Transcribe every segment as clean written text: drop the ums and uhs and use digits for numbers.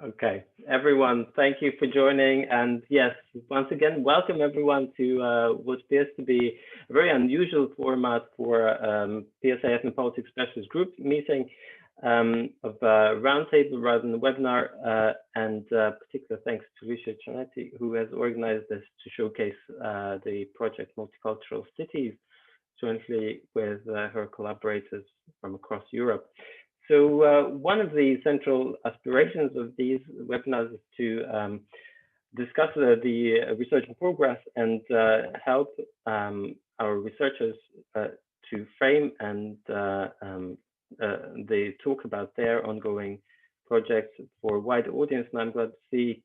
Okay, everyone, thank you for joining. And yes, once again, welcome everyone to what appears to be a very unusual format for PSA Ethnopolitics Specialist Group meeting of a roundtable rather than a webinar. And particular thanks to Lucia Cianetti, who has organized this to showcase the project Multicultural Cities jointly with her collaborators from across Europe. So one of the central aspirations of these webinars is to discuss the research in progress and help our researchers to frame and they talk about their ongoing projects for a wider audience. And I'm glad to see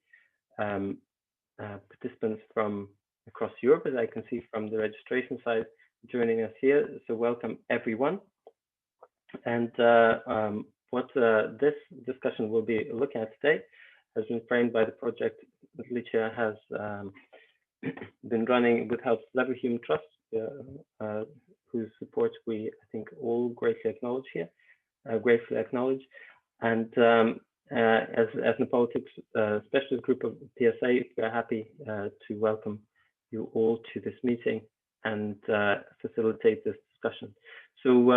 participants from across Europe, as I can see from the registration side, joining us here. So welcome everyone. And what this discussion will be looking at today has been framed by the project that Licia has been running with help of Leverhulme Trust, whose support we, I think, all gratefully acknowledge here, And as Ethnopolitics Specialist Group of PSA, we're happy to welcome you all to this meeting and facilitate this discussion. So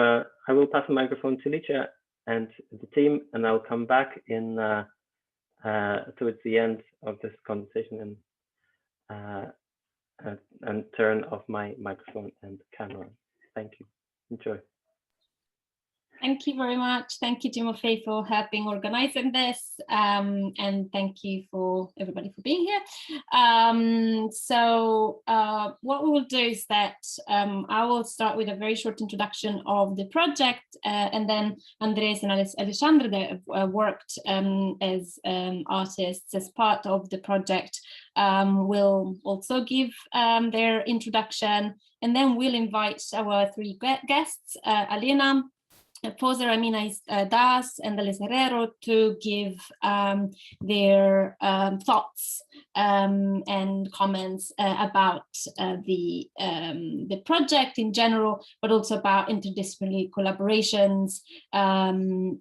I will pass the microphone to Licia and the team, and I'll come back in towards the end of this conversation and turn off my microphone and camera. Thank you. Enjoy. Thank you very much. Thank you, Timofey, for helping organizing this, and thank you for everybody for being here. What we will do is that I will start with a very short introduction of the project, and then Andres and Alexandre that worked as artists as part of the project will also give their introduction, and then we'll invite our three guests, Alina, Poser, Amina Das, and Alice Herrero, to give their thoughts and comments about the project in general, but also about interdisciplinary collaborations and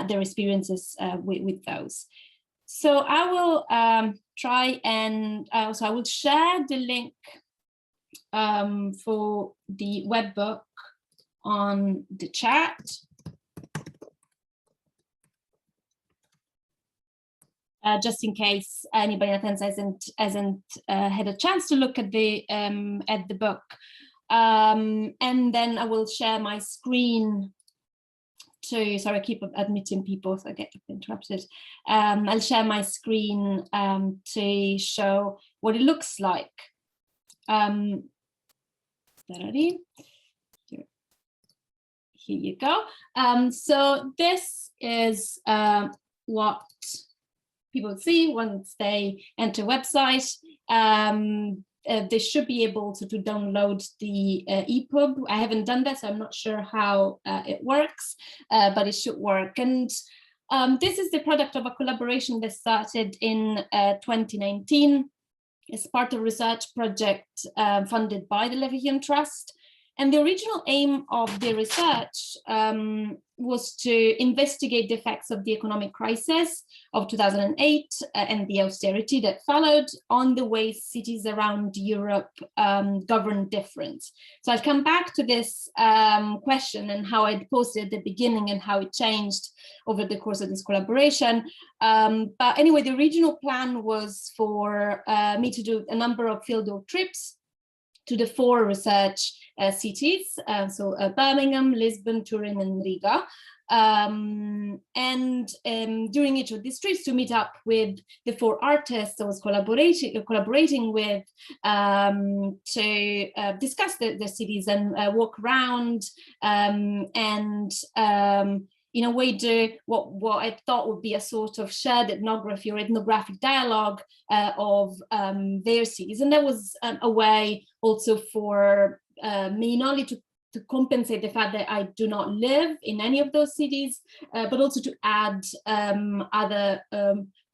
their experiences with those. So I will try and I will share the link for the webbook on the chat. Just in case anybody in attendance hasn't had a chance to look at the book, and then I will share my screen to. Sorry, I keep admitting people, so I get interrupted. I'll share my screen to show what it looks like. Here you go. So this is what people see once they enter website. They should be able to download the EPUB. I haven't done that, so I'm not sure how it works, but it should work. And this is the product of a collaboration that started in 2019 as part of a research project funded by the Leverhulme Trust. And the original aim of the research was to investigate the effects of the economic crisis of 2008 and the austerity that followed on the way cities around Europe govern difference. So I'll come back to this question and how I'd posted at the beginning and how it changed over the course of this collaboration. But anyway, the original plan was for me to do a number of fieldwork trips to the 4 research cities, so Birmingham, Lisbon, Turin, and Riga. During each of these trips to meet up with the 4 artists I was collaborating with to discuss the cities and walk around and in a way do what I thought would be a sort of shared ethnography or ethnographic dialogue of their cities. And that was a way also for me not only to to compensate the fact that I do not live in any of those cities, but also to add other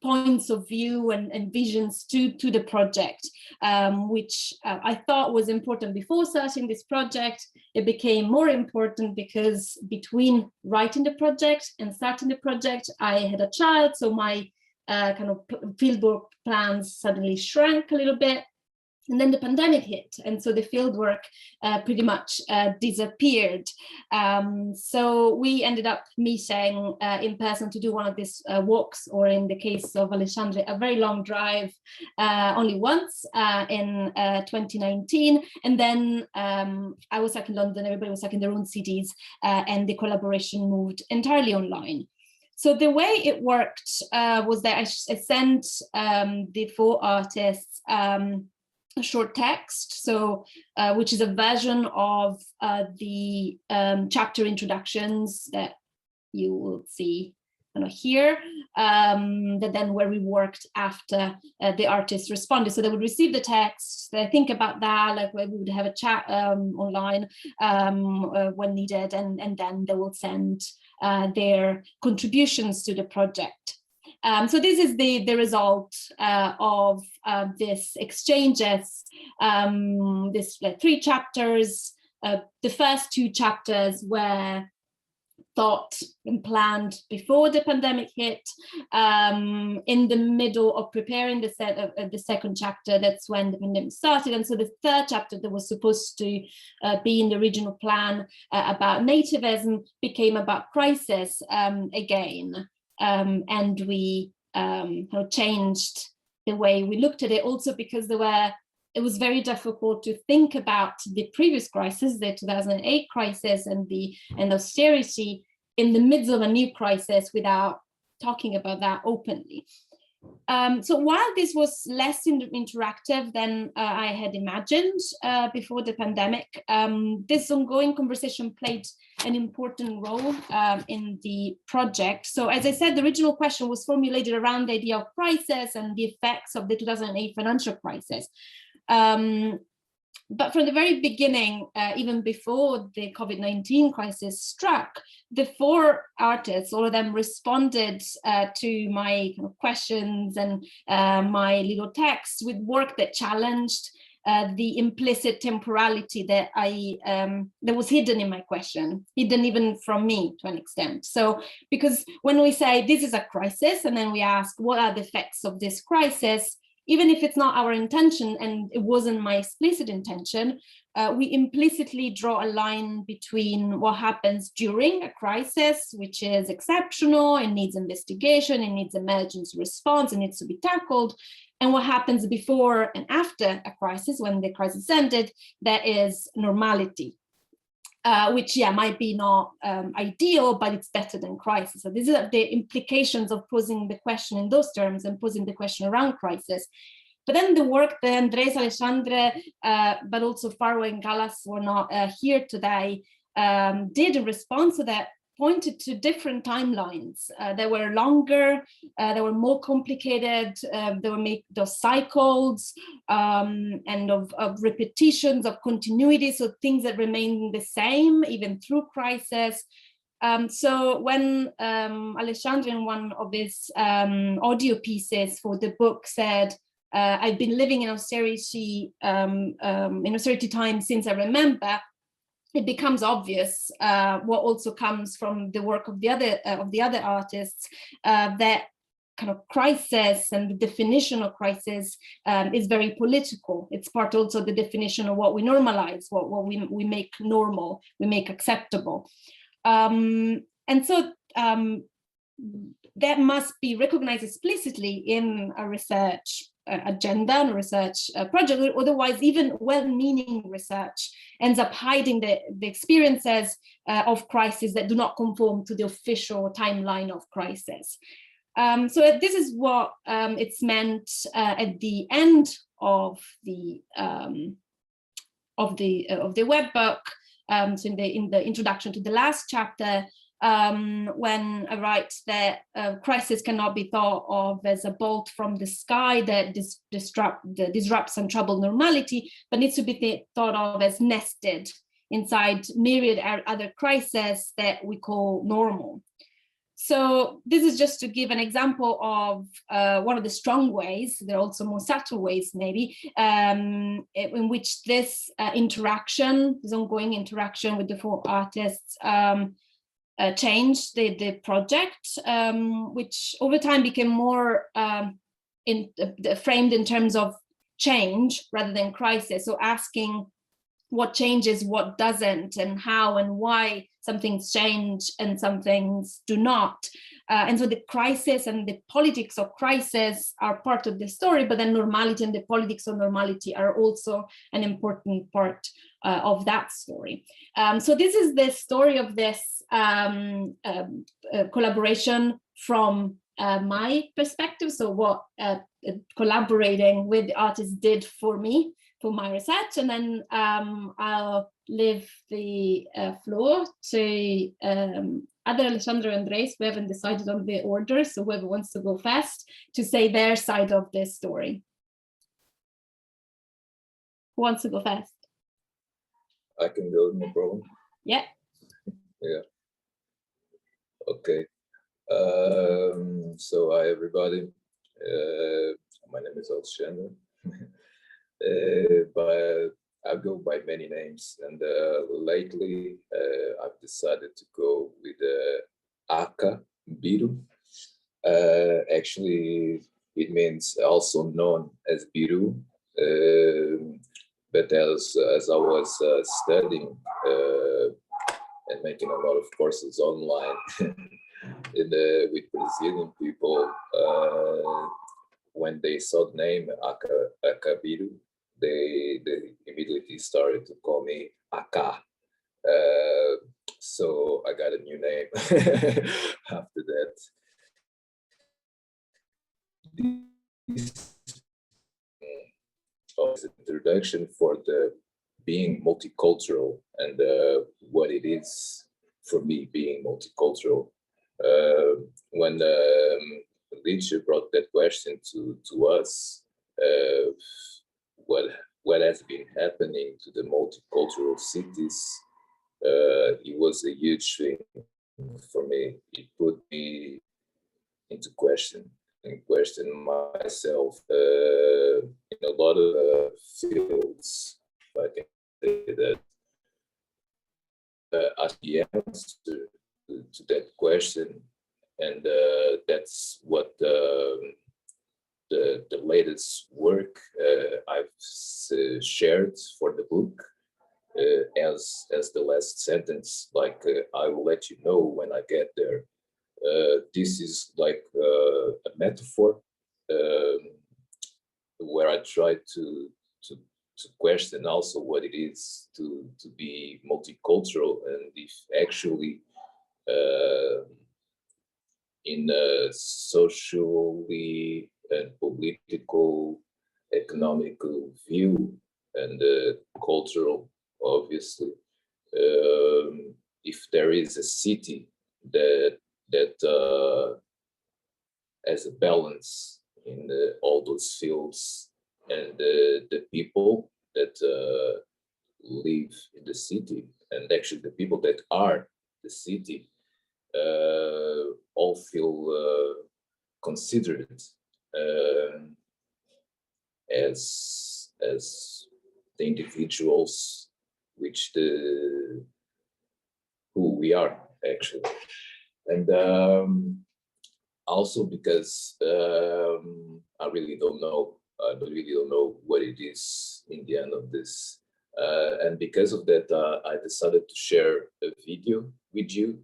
points of view and visions to the project, which I thought was important before starting this project. It became more important because between writing the project and starting the project, I had a child, so my kind of fieldwork plans suddenly shrank a little bit. And then the pandemic hit, and so the fieldwork pretty much disappeared. So we ended up meeting in person to do one of these walks, or in the case of Alexandre, a very long drive, only once in 2019. And then I was stuck in London, everybody was stuck in their own cities, and the collaboration moved entirely online. So the way it worked was that I sent the 4 artists a short text, so which is a version of the chapter introductions that you will see here, that then where we worked after the artists responded. So they would receive the text, they think about that, like we would have a chat online when needed, and then they will send their contributions to the project. So this is the result of this exchanges, this 3 chapters. The first 2 chapters were thought and planned before the pandemic hit. In the middle of preparing the second chapter, that's when the pandemic started. And so the 3rd chapter that was supposed to be in the regional plan about nativism became about crisis again. And we changed the way we looked at it, also because it was very difficult to think about the previous crisis, the 2008 crisis and austerity, in the midst of a new crisis without talking about that openly. So while this was less interactive than I had imagined before the pandemic, this ongoing conversation played an important role in the project. So as I said, the original question was formulated around the idea of crisis and the effects of the 2008 financial crisis. But from the very beginning, even before the COVID-19 crisis struck, the 4 artists, all of them responded to my questions and my little texts with work that challenged the implicit temporality that that was hidden in my question, hidden even from me to an extent. So, because when we say this is a crisis, and then we ask what are the effects of this crisis, even if it's not our intention, and it wasn't my explicit intention, we implicitly draw a line between what happens during a crisis, which is exceptional, it needs investigation, it needs emergency response, it needs to be tackled, and what happens before and after a crisis, when the crisis ended, that is normality. Which, might be not ideal, but it's better than crisis. So these are the implications of posing the question in those terms and posing the question around crisis. But then the work that Andres, Alexandre, but also Farwa and Galas were not here today, did in response to that, pointed to different timelines. They were longer, they were more complicated, they were made of cycles and of repetitions, of continuity, so things that remain the same even through crisis. So when Alexandre, in one of his audio pieces for the book, said, I've been living in austerity time since I remember, it becomes obvious what also comes from the work of the other artists, that kind of crisis and the definition of crisis is very political. It's part also of the definition of what we normalize, what we make normal, we make acceptable. And so that must be recognized explicitly in a research agenda and research project. Otherwise, even well-meaning research ends up hiding the experiences of crisis that do not conform to the official timeline of crisis. So this is what it's meant at the end of the webbook. So in the introduction to the last chapter, when I write that crisis cannot be thought of as a bolt from the sky that disrupts and troubles normality, but needs to be thought of as nested inside myriad other crises that we call normal. So this is just to give an example of one of the strong ways, there are also more subtle ways maybe, in which this interaction, this ongoing interaction with the four artists changed the project, which over time became more framed in terms of change rather than crisis. So asking what changes, what doesn't, and how and why some things change and some things do not. And so the crisis and the politics of crisis are part of the story, but then normality and the politics of normality are also an important part of that story. So this is the story of this collaboration from my perspective. So what collaborating with the artists did for me, for my research, and then I'll leave the floor to either Alessandro and Andres. We haven't decided on the order, so whoever wants to go first to say their side of this story. Who wants to go first? I can go, no problem. Yeah. Yeah. Okay. So hi everybody. My name is Alexander. But I go by many names, and lately I've decided to go with Aka Biru. Actually, it means also known as Biru. But as I was studying and making a lot of courses online with Brazilian people, when they saw the name Aka Biru, they immediately started to call me Aka. So I got a new name after that. This was an introduction for the being multicultural and what it is for me being multicultural. When Alicia brought that question to us, what has been happening to the multicultural cities, it was a huge thing for me. It put me into question myself in a lot of fields. If I can say that, as the answer to that question, and that's what the latest work I've shared for the book as the last sentence, like I will let you know when I get there. This is like a metaphor where I try to question also what it is to be multicultural, and if actually in a socially and political, economical view, and cultural, obviously, if there is a city that has a balance in all those fields, and the people that live in the city, and actually the people that are the city, all feel considered as the individuals who we are actually. And also because I really don't know what it is in the end of this, and because of that I decided to share a video with you.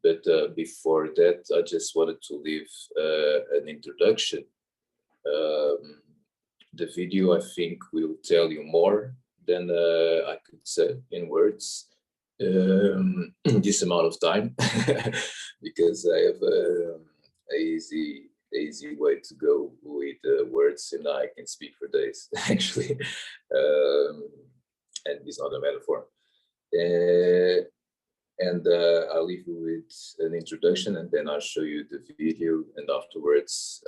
But before that, I just wanted to leave an introduction. The video, I think, will tell you more than I could say in words this amount of time, because I have a easy way to go with words, and I can speak for days, actually. And it's not a metaphor. And I'll leave you with an introduction, and then I'll show you the video, and afterwards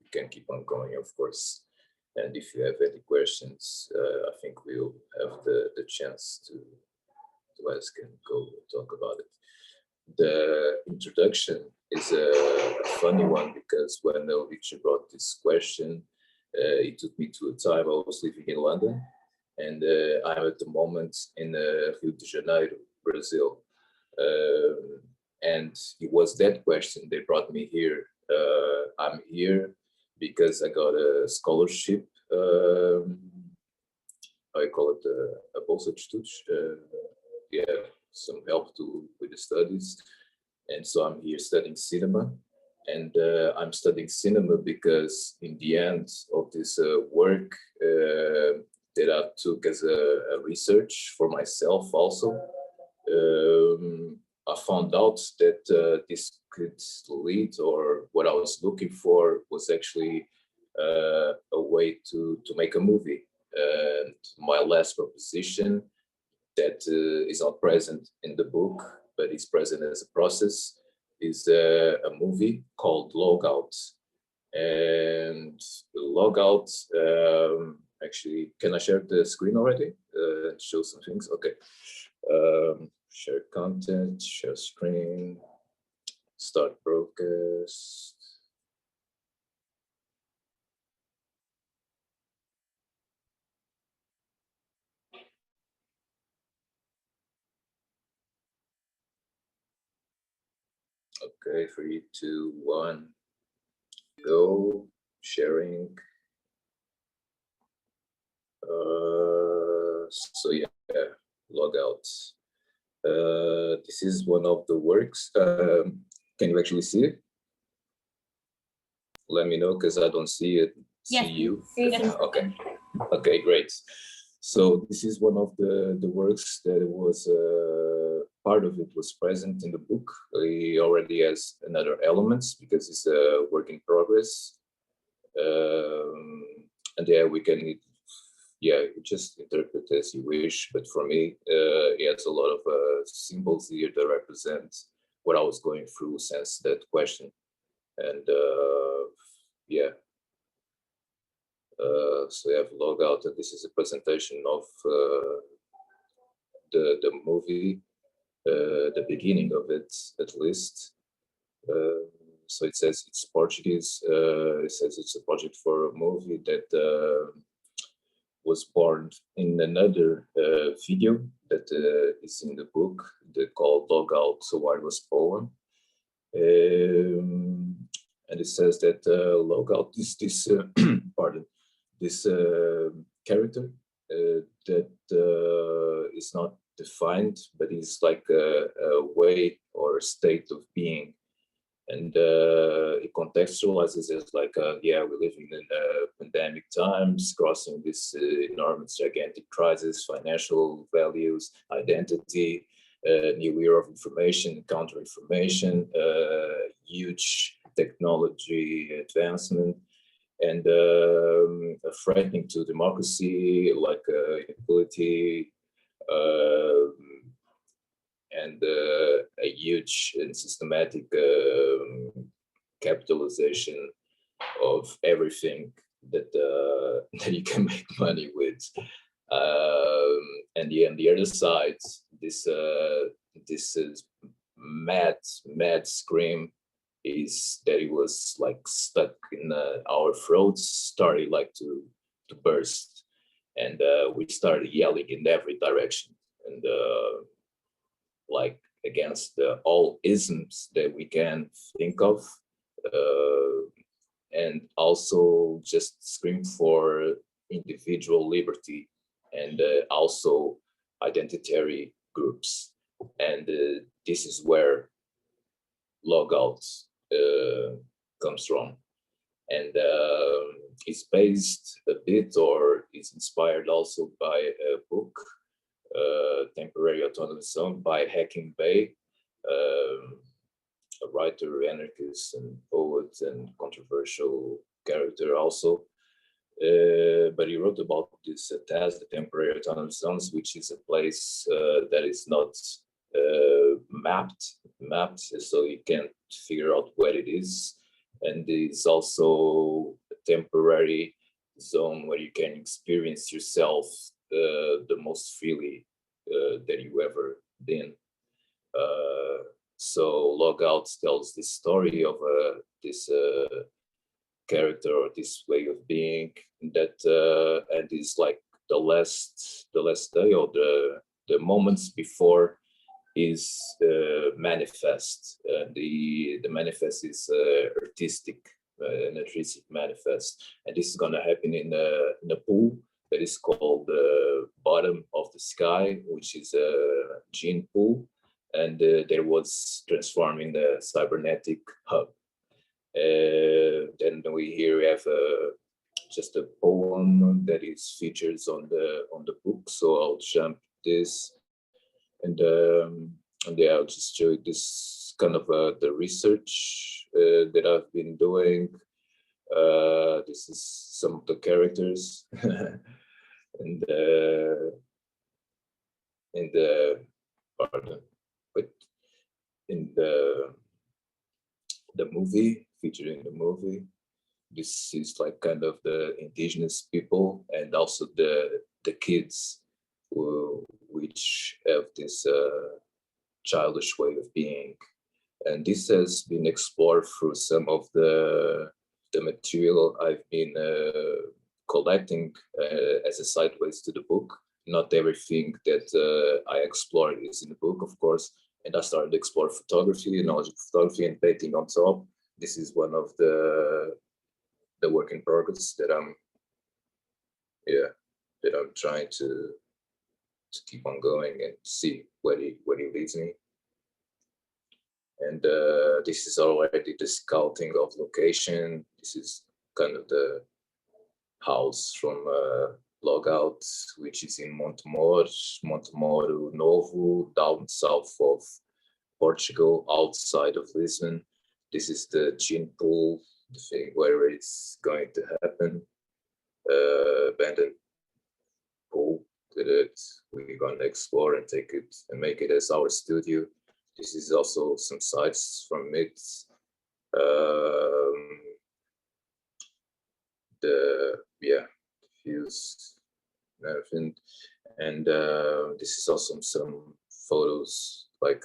we can keep on going, of course. And if you have any questions, I think we'll have the chance to ask and go talk about it. The introduction is a funny one because when Richard brought this question, it took me to a time I was living in London, and I'm at the moment in Rio de Janeiro, Brazil. And it was that question that brought me here. I'm here because I got a scholarship. I call it a bolsa de estudos. Yeah, some help with the studies. And so I'm here studying cinema. And I'm studying cinema because in the end of this work that I took as a research for myself also, I found out that this could lead, or what I was looking for was actually a way to make a movie. And my last proposition that is not present in the book, but is present as a process, is a movie called Logout. And Logout, actually, can I share the screen already? Show some things, okay. Share content, share screen, start broadcast. Okay, 3, 2, 1, go, sharing. So yeah, log out. This is one of the works. Can you actually see it? Let me know because I don't see it. Yes, see you. yes. Okay. Okay, great. So this is one of the works that was part of it was present in the book. It already has another elements because it's a work in progress. And yeah, we can just interpret as you wish. But for me, it has a lot of symbols here that represent what I was going through since that question. And so we have log out, and this is a presentation of the movie, the beginning of it, at least. So it says it's Portuguese. It says it's a project for a movie that was born in another video that is in the book, called Logout, a wireless poem. And it says that Logout is this, pardon, this character that is not defined, but is like a way or a state of being. And it contextualizes as like, we're living in pandemic times, crossing this enormous, gigantic crisis, financial values, identity, new era of information, counter-information, huge technology advancement, and threatening to democracy, like inequality, and a huge and systematic capitalization of everything that that you can make money with. And on the other side, this is mad scream is that it was like stuck in our throats, started like to burst, and we started yelling in every direction, and like against all isms that we can think of, and also just scream for individual liberty, and also identitary groups. And this is where Logout comes from. And it's based a bit, or is inspired also by a book, Temporary Autonomous Zone by Hacking Bay, a writer, anarchist, and poet, and controversial character also. But he wrote about this task, the Temporary Autonomous Zones, which is a place that is not mapped, so you can't figure out where it is. And it's also a temporary zone where you can experience yourself the most freely that you ever been. So Logout tells this story of this character or this way of being that and is like the last day or the moments before is manifest. The manifest is artistic, an artistic manifest, and this is going to happen in a pool that is called the bottom of the sky, which is a gene pool, and there was transforming the cybernetic hub. Then we have just a poem that is features on the book, so I'll jump this. And yeah, I'll just show you this kind of the research that I've been doing. This is some of the characters, and in the pardon, but in the movie, featuring the movie, this is like kind of the indigenous people and also the kids which have this childish way of being. And this has been explored through some of the material I've been collecting as a sideways to the book. Not everything that I explored is in the book, of course. And I started to explore photography, knowledge of photography, and painting on top. This is one of the work in progress that I'm trying to keep on going and see where he leads me. And this is already the scouting of location. This is kind of the house from Logout, which is in Montemor Novo, down south of Portugal, outside of Lisbon. This is the gene pool, the thing where it's going to happen. Abandoned pool that we're going to explore and take it and make it as our studio. This is also some sites from it. The views and everything. And this is also some photos, like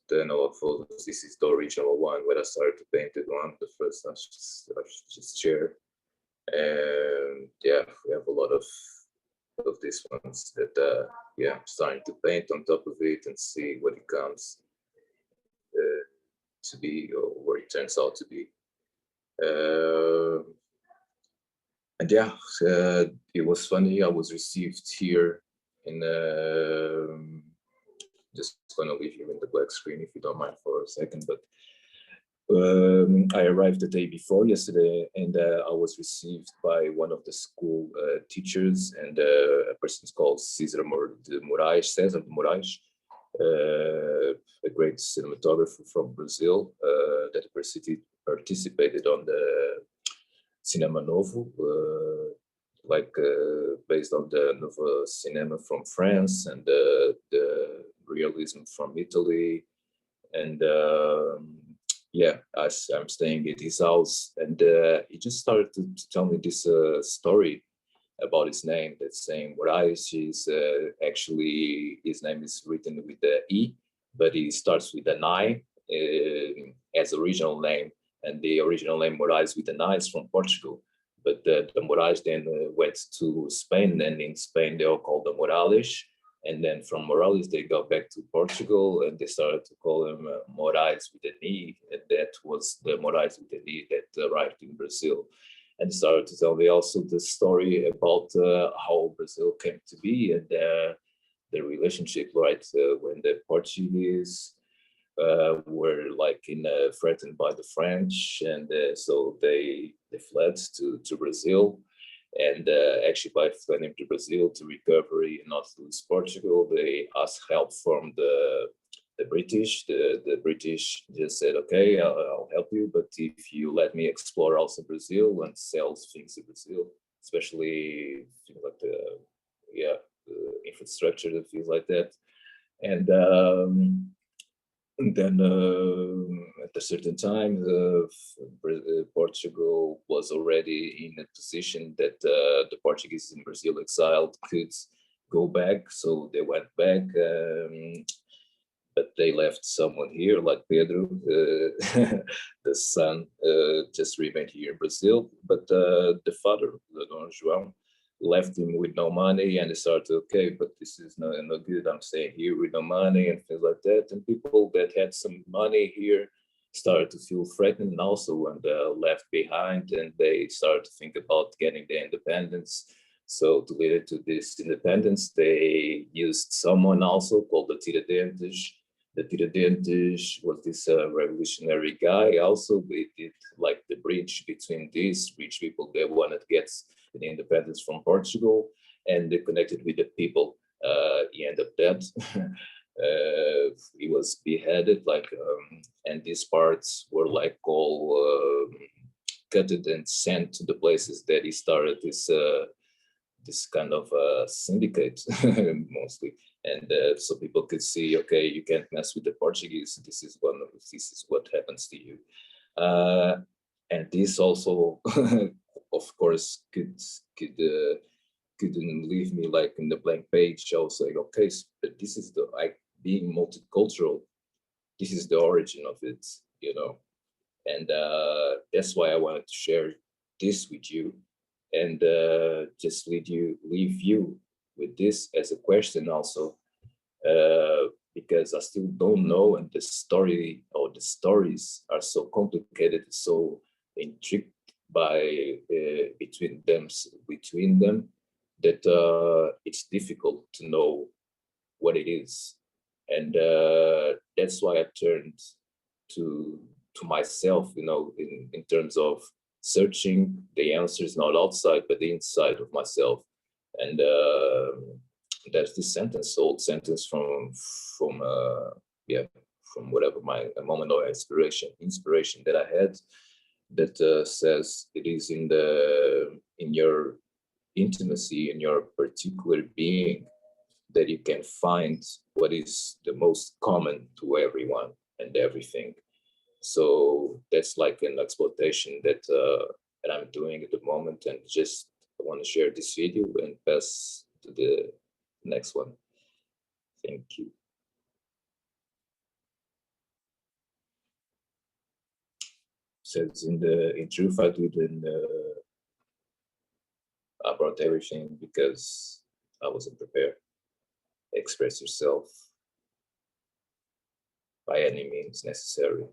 the Noah photos. This is the original one where I started to paint it on. The first I just share. And yeah, we have a lot of these ones that I'm starting to paint on top of it and see what it comes to be, or what it turns out to be. And yeah, it was funny. I was received here in just gonna leave you in the black screen if you don't mind for a second, but I arrived the day before yesterday, and I was received by one of the school teachers, and a person called Cesar de Moraes, a great cinematographer from Brazil that participated on the Cinema Novo, based on the Novo Cinema from France and the realism from Italy. And I'm staying at his house, and he just started to tell me this story about his name. That's saying Moraes is actually, his name is written with the E, but he starts with an I as original name, and the original name Moraes with an I is from Portugal. But the Moraes then went to Spain, and in Spain they all called them Morales. And then from Morales, they got back to Portugal, and they started to call him Moraes with an E. And that was the Moraes with an E that arrived in Brazil. And started to tell me also the story about how Brazil came to be, and the relationship, right? When the Portuguese were threatened by the French, and so they fled to Brazil. And actually, by fleeing to Brazil to recovery and not lose Portugal, they asked help from the British. The British just said, "Okay, I'll help you, but if you let me explore also Brazil and sell things in Brazil, especially things like the infrastructure and things like that." And And then at a certain time, Portugal was already in a position that the Portuguese in Brazil exiled could go back. So they went back, but they left someone here, like Pedro, the son, just remained here in Brazil. But the father, Don João, left him with no money, and they started, okay, but this is no good. I'm staying here with no money and things like that. And people that had some money here started to feel threatened also, and left behind, and they started to think about getting their independence. So to lead to this independence, they used someone also called the Tiradentes. The Tiradentes was this revolutionary guy. Also, they did like the bridge between these rich people that wanted to get the independence from Portugal, and they connected with the people. He ended up dead. He was beheaded, like, and these parts were like all cutted and sent to the places that he started this kind of syndicate mostly, and so people could see, okay, you can't mess with the Portuguese. This is what happens to you, and this also, of course, couldn't leave me like in the blank page. I was like, okay, but this is the being multicultural. This is the origin of it, you know, and that's why I wanted to share this with you. And just leave you with this as a question also, because I still don't know, and the story or the stories are so complicated, so intricate by between them, that it's difficult to know what it is, and that's why I turned to myself, you know, in terms of searching the answers, not outside, but inside of myself. And there's this old sentence from whatever my moment of inspiration that I had, that says it is in your intimacy, in your particular being, that you can find what is the most common to everyone and everything. So that's like an exploitation that I'm doing at the moment, and just I want to share this video and pass to the next one. Thank you. Says in truth, I brought everything because I wasn't prepared. Express yourself by any means necessary.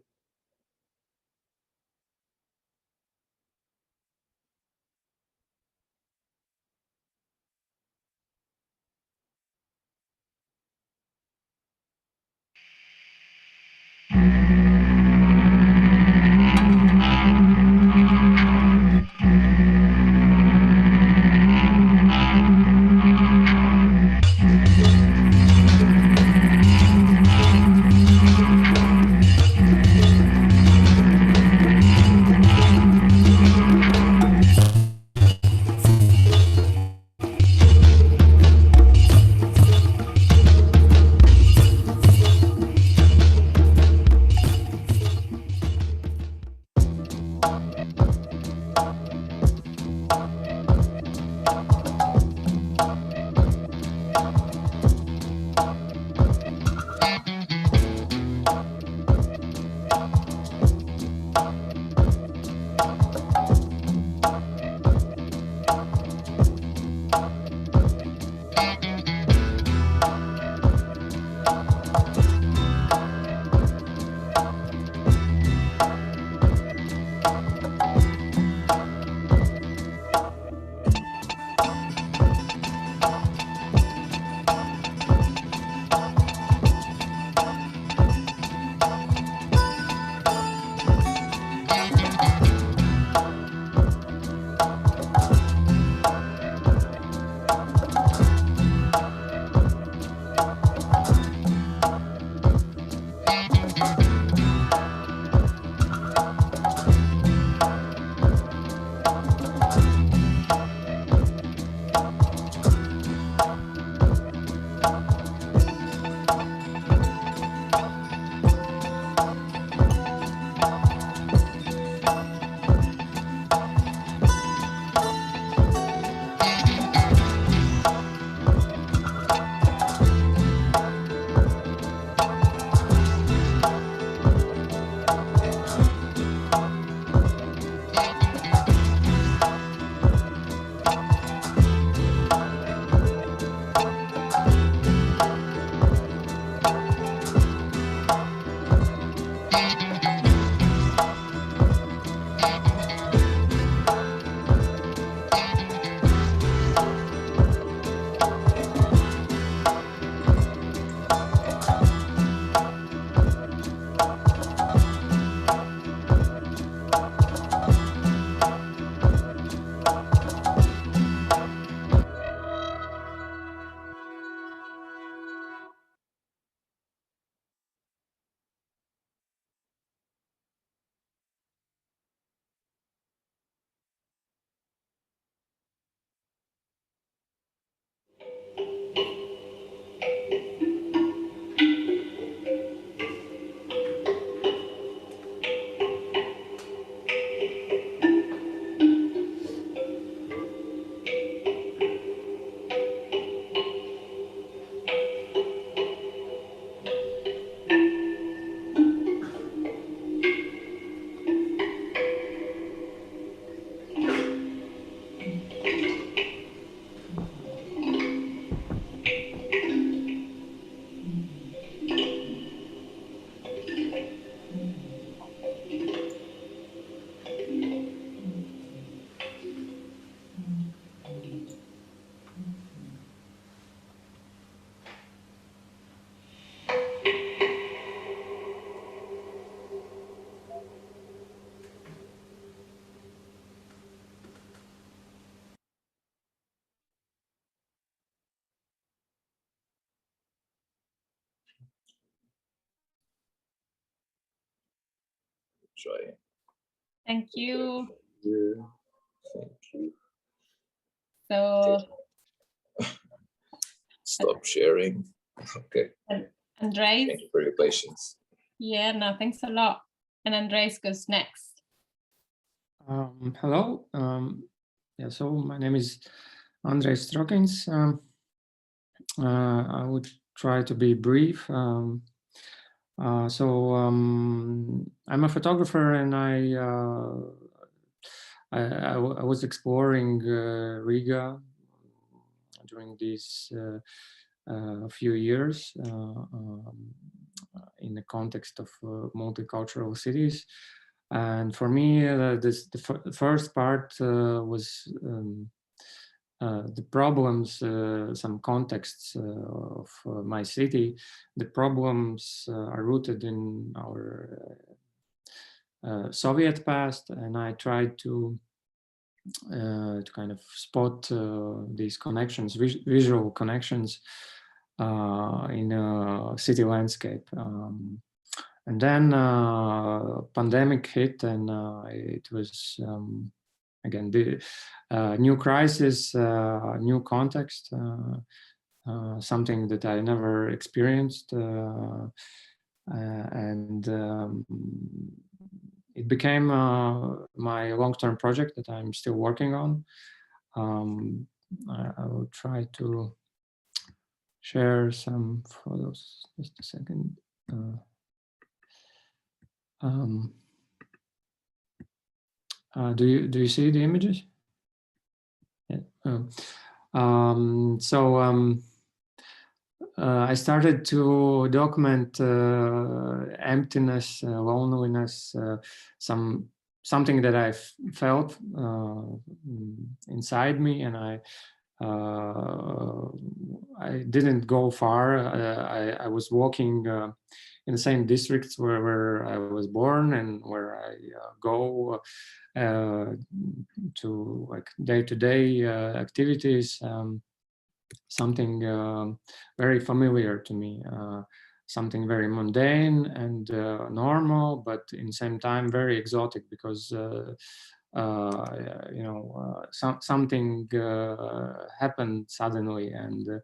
trying. Thank you. Yeah, thank you. So Stop sharing. Okay. Andres. Thank you for your patience. Yeah, no, thanks a lot. And Andres goes next. Hello. Yeah, so my name is Andres Strokins. I would try to be brief. I'm a photographer, and I was exploring Riga during these few years in the context of multicultural cities. And for me, the first part was the problems, some contexts of my city. The problems are rooted in our Soviet past, and I tried to kind of spot these connections, visual connections in a city landscape. And then pandemic hit, and it was again the new crisis, new context, something that I never experienced, and it became my long-term project that I'm still working on. I will try to share some photos. Just a second. Do you see the images? Yeah. I started to document emptiness, loneliness, something that I felt inside me, and I didn't go far. I was walking in the same districts where I was born and where I go to like day-to-day activities. Something very familiar to me, something very mundane and normal, but in the same time very exotic, because something happened suddenly, and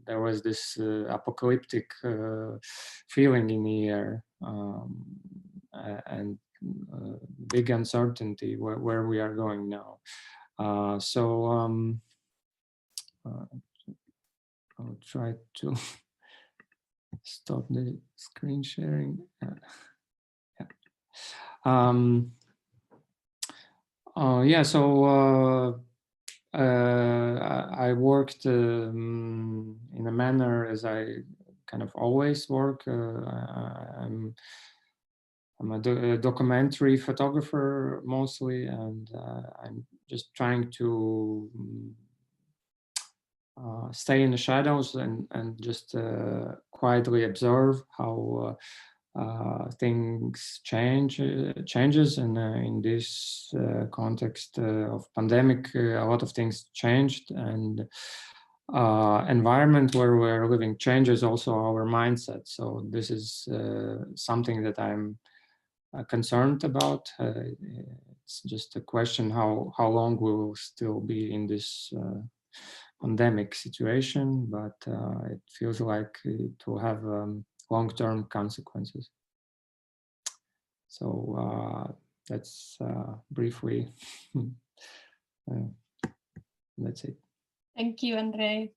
there was this apocalyptic feeling in the air, and big uncertainty where we are going now. I'll try to stop the screen sharing. I worked in a manner as I kind of always work. I'm a documentary photographer mostly, and I'm just trying to stay in the shadows and just quietly observe how things changes, and in this context of pandemic, a lot of things changed, and environment where we're living changes also our mindset. So this is something that I'm concerned about. It's just a question how long we will still be in this pandemic situation, but it feels like it will have long-term consequences. So that's briefly, that's it. Thank you, Andres.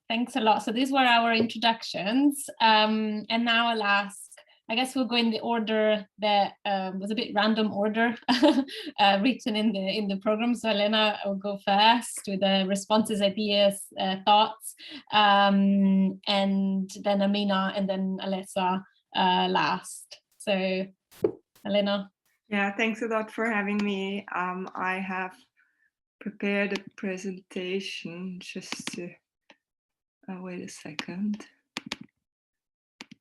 Thanks a lot. So these were our introductions. And now I'll ask, I guess we'll go in the order that was a bit random order written in the program. So Elena will go first with the responses, ideas, thoughts, and then Amina, and then Alessa last. So Elena. Yeah, thanks a lot for having me. I have prepared a presentation just to, wait a second.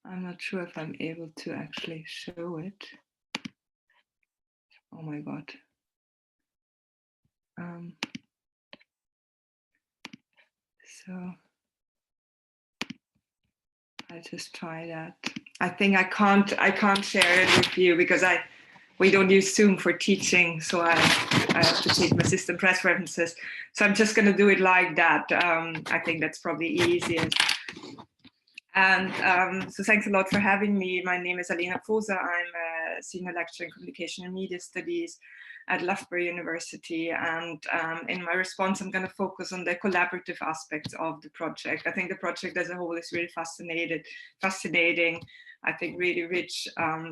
I'm not sure if I'm able to actually show it. Oh my God. So I just try that. I think I can't share it with you because we don't use Zoom for teaching, so I have to take my system preferences. So I'm just going to do it like that. I think that's probably easiest. And so thanks a lot for having me. My name is Alina Fosa. I'm a senior lecturer in communication and media studies at Loughborough University. And in my response, I'm going to focus on the collaborative aspects of the project. I think the project as a whole is really fascinating. I think really rich.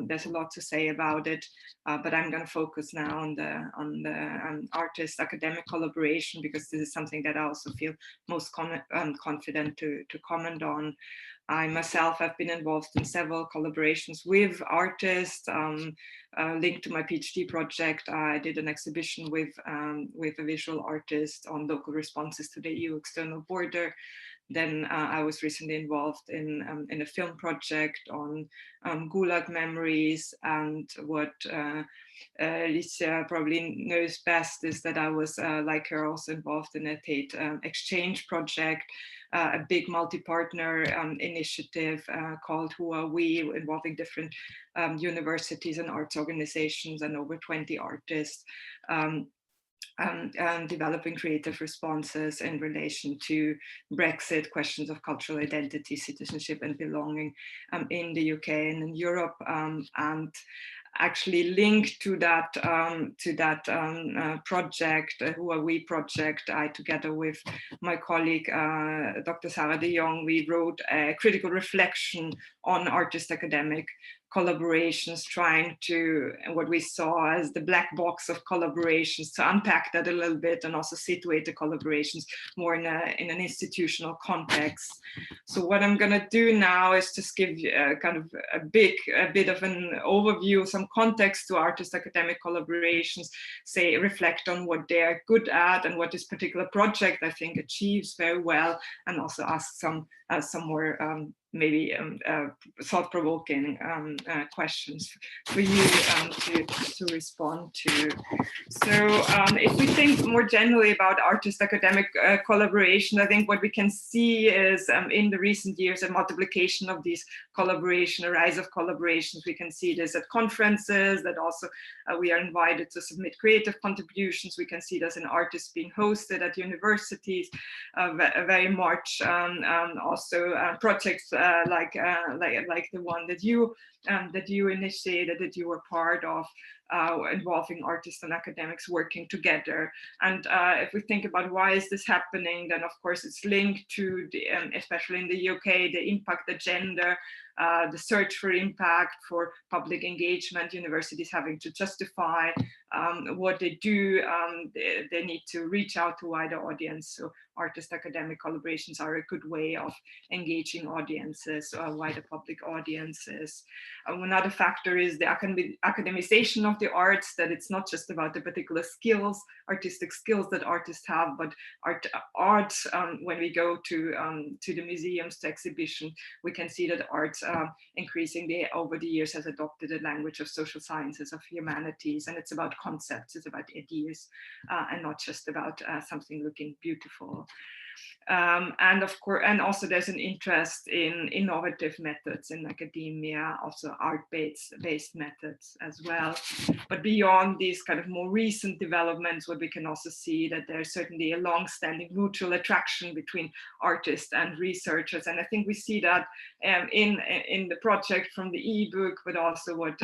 There's a lot to say about it, but I'm going to focus now on the artist-academic collaboration because this is something that I also feel most confident to comment on. I myself have been involved in several collaborations with artists. Linked to my PhD project, I did an exhibition with a visual artist on local responses to the EU external border. Then I was recently involved in a film project on Gulag memories, and what Licia probably knows best is that I was, like her, also involved in a Tate exchange project, a big multi-partner initiative called Who Are We, involving different universities and arts organizations and over 20 artists. Developing creative responses in relation to Brexit, questions of cultural identity, citizenship and belonging in the UK and in Europe, and actually linked to that project, Who Are We project, I together with my colleague Dr. Sarah de Jong, we wrote a critical reflection on artist-academic collaborations, trying to, what we saw as the black box of collaborations, to unpack that a little bit and also situate the collaborations more in an institutional context. So what I'm going to do now is just give you kind of a bit of an overview, some context to artist-academic collaborations, say reflect on what they're good at and what this particular project I think achieves very well, and also ask some more maybe thought-provoking questions for you to respond to. So if we think more generally about artist-academic collaboration, I think what we can see is in the recent years a multiplication of these collaboration, a rise of collaborations. We can see this at conferences, that also we are invited to submit creative contributions. We can see this in artists being hosted at universities, very much also projects like the one that you initiated, that you were part of, involving artists and academics working together. And if we think about why is this happening, then of course it's linked to the, especially in the UK, the impact agenda, the search for impact, for public engagement, universities having to justify what they do. They need to reach out to wider audience. So artist-academic collaborations are a good way of engaging audiences, wider public audiences. Another factor is the academicization of the arts, that it's not just about the particular skills, artistic skills that artists have, but art, when we go to the museums, to exhibition, we can see that arts increasingly over the years has adopted a language of social sciences, of humanities, and it's about concepts, it's about ideas, and not just about something looking beautiful. And of course, and also there's an interest in innovative methods in academia, also art-based methods as well. But beyond these kind of more recent developments, what we can also see that there's certainly a long-standing mutual attraction between artists and researchers. And I think we see that in the project from the ebook, but also what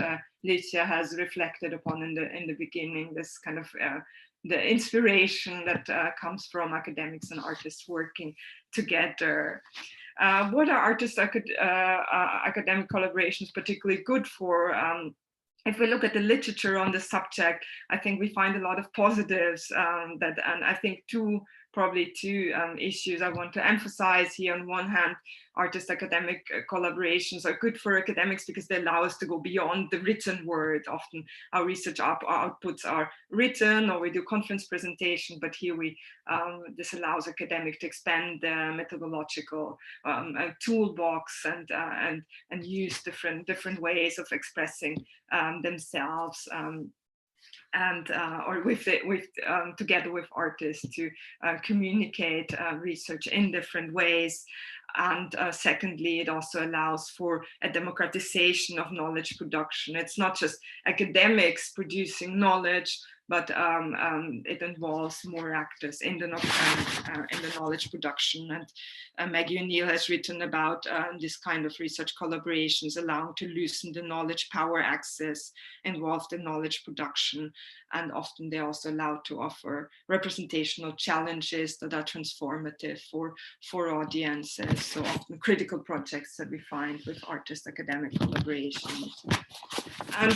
Licia has reflected upon in the beginning, this kind of the inspiration that comes from academics and artists working together. What are artist-academic collaborations particularly good for? If we look at the literature on the subject, I think we find a lot of positives, and I think probably two issues I want to emphasize here. On one hand, artist-academic collaborations are good for academics because they allow us to go beyond the written word. Often our research outputs are written, or we do conference presentation, but here this allows academics to expand their methodological toolbox and use different ways of expressing themselves. and or together with artists to communicate research in different ways. And secondly, it also allows for a democratization of knowledge production. It's not just academics producing knowledge, but it involves more actors in the knowledge production. And Maggie O'Neill has written about this kind of research collaborations allowing to loosen the knowledge power axis involved in knowledge production. And often they're also allowed to offer representational challenges that are transformative for audiences. So often critical projects that we find with artist-academic collaborations. And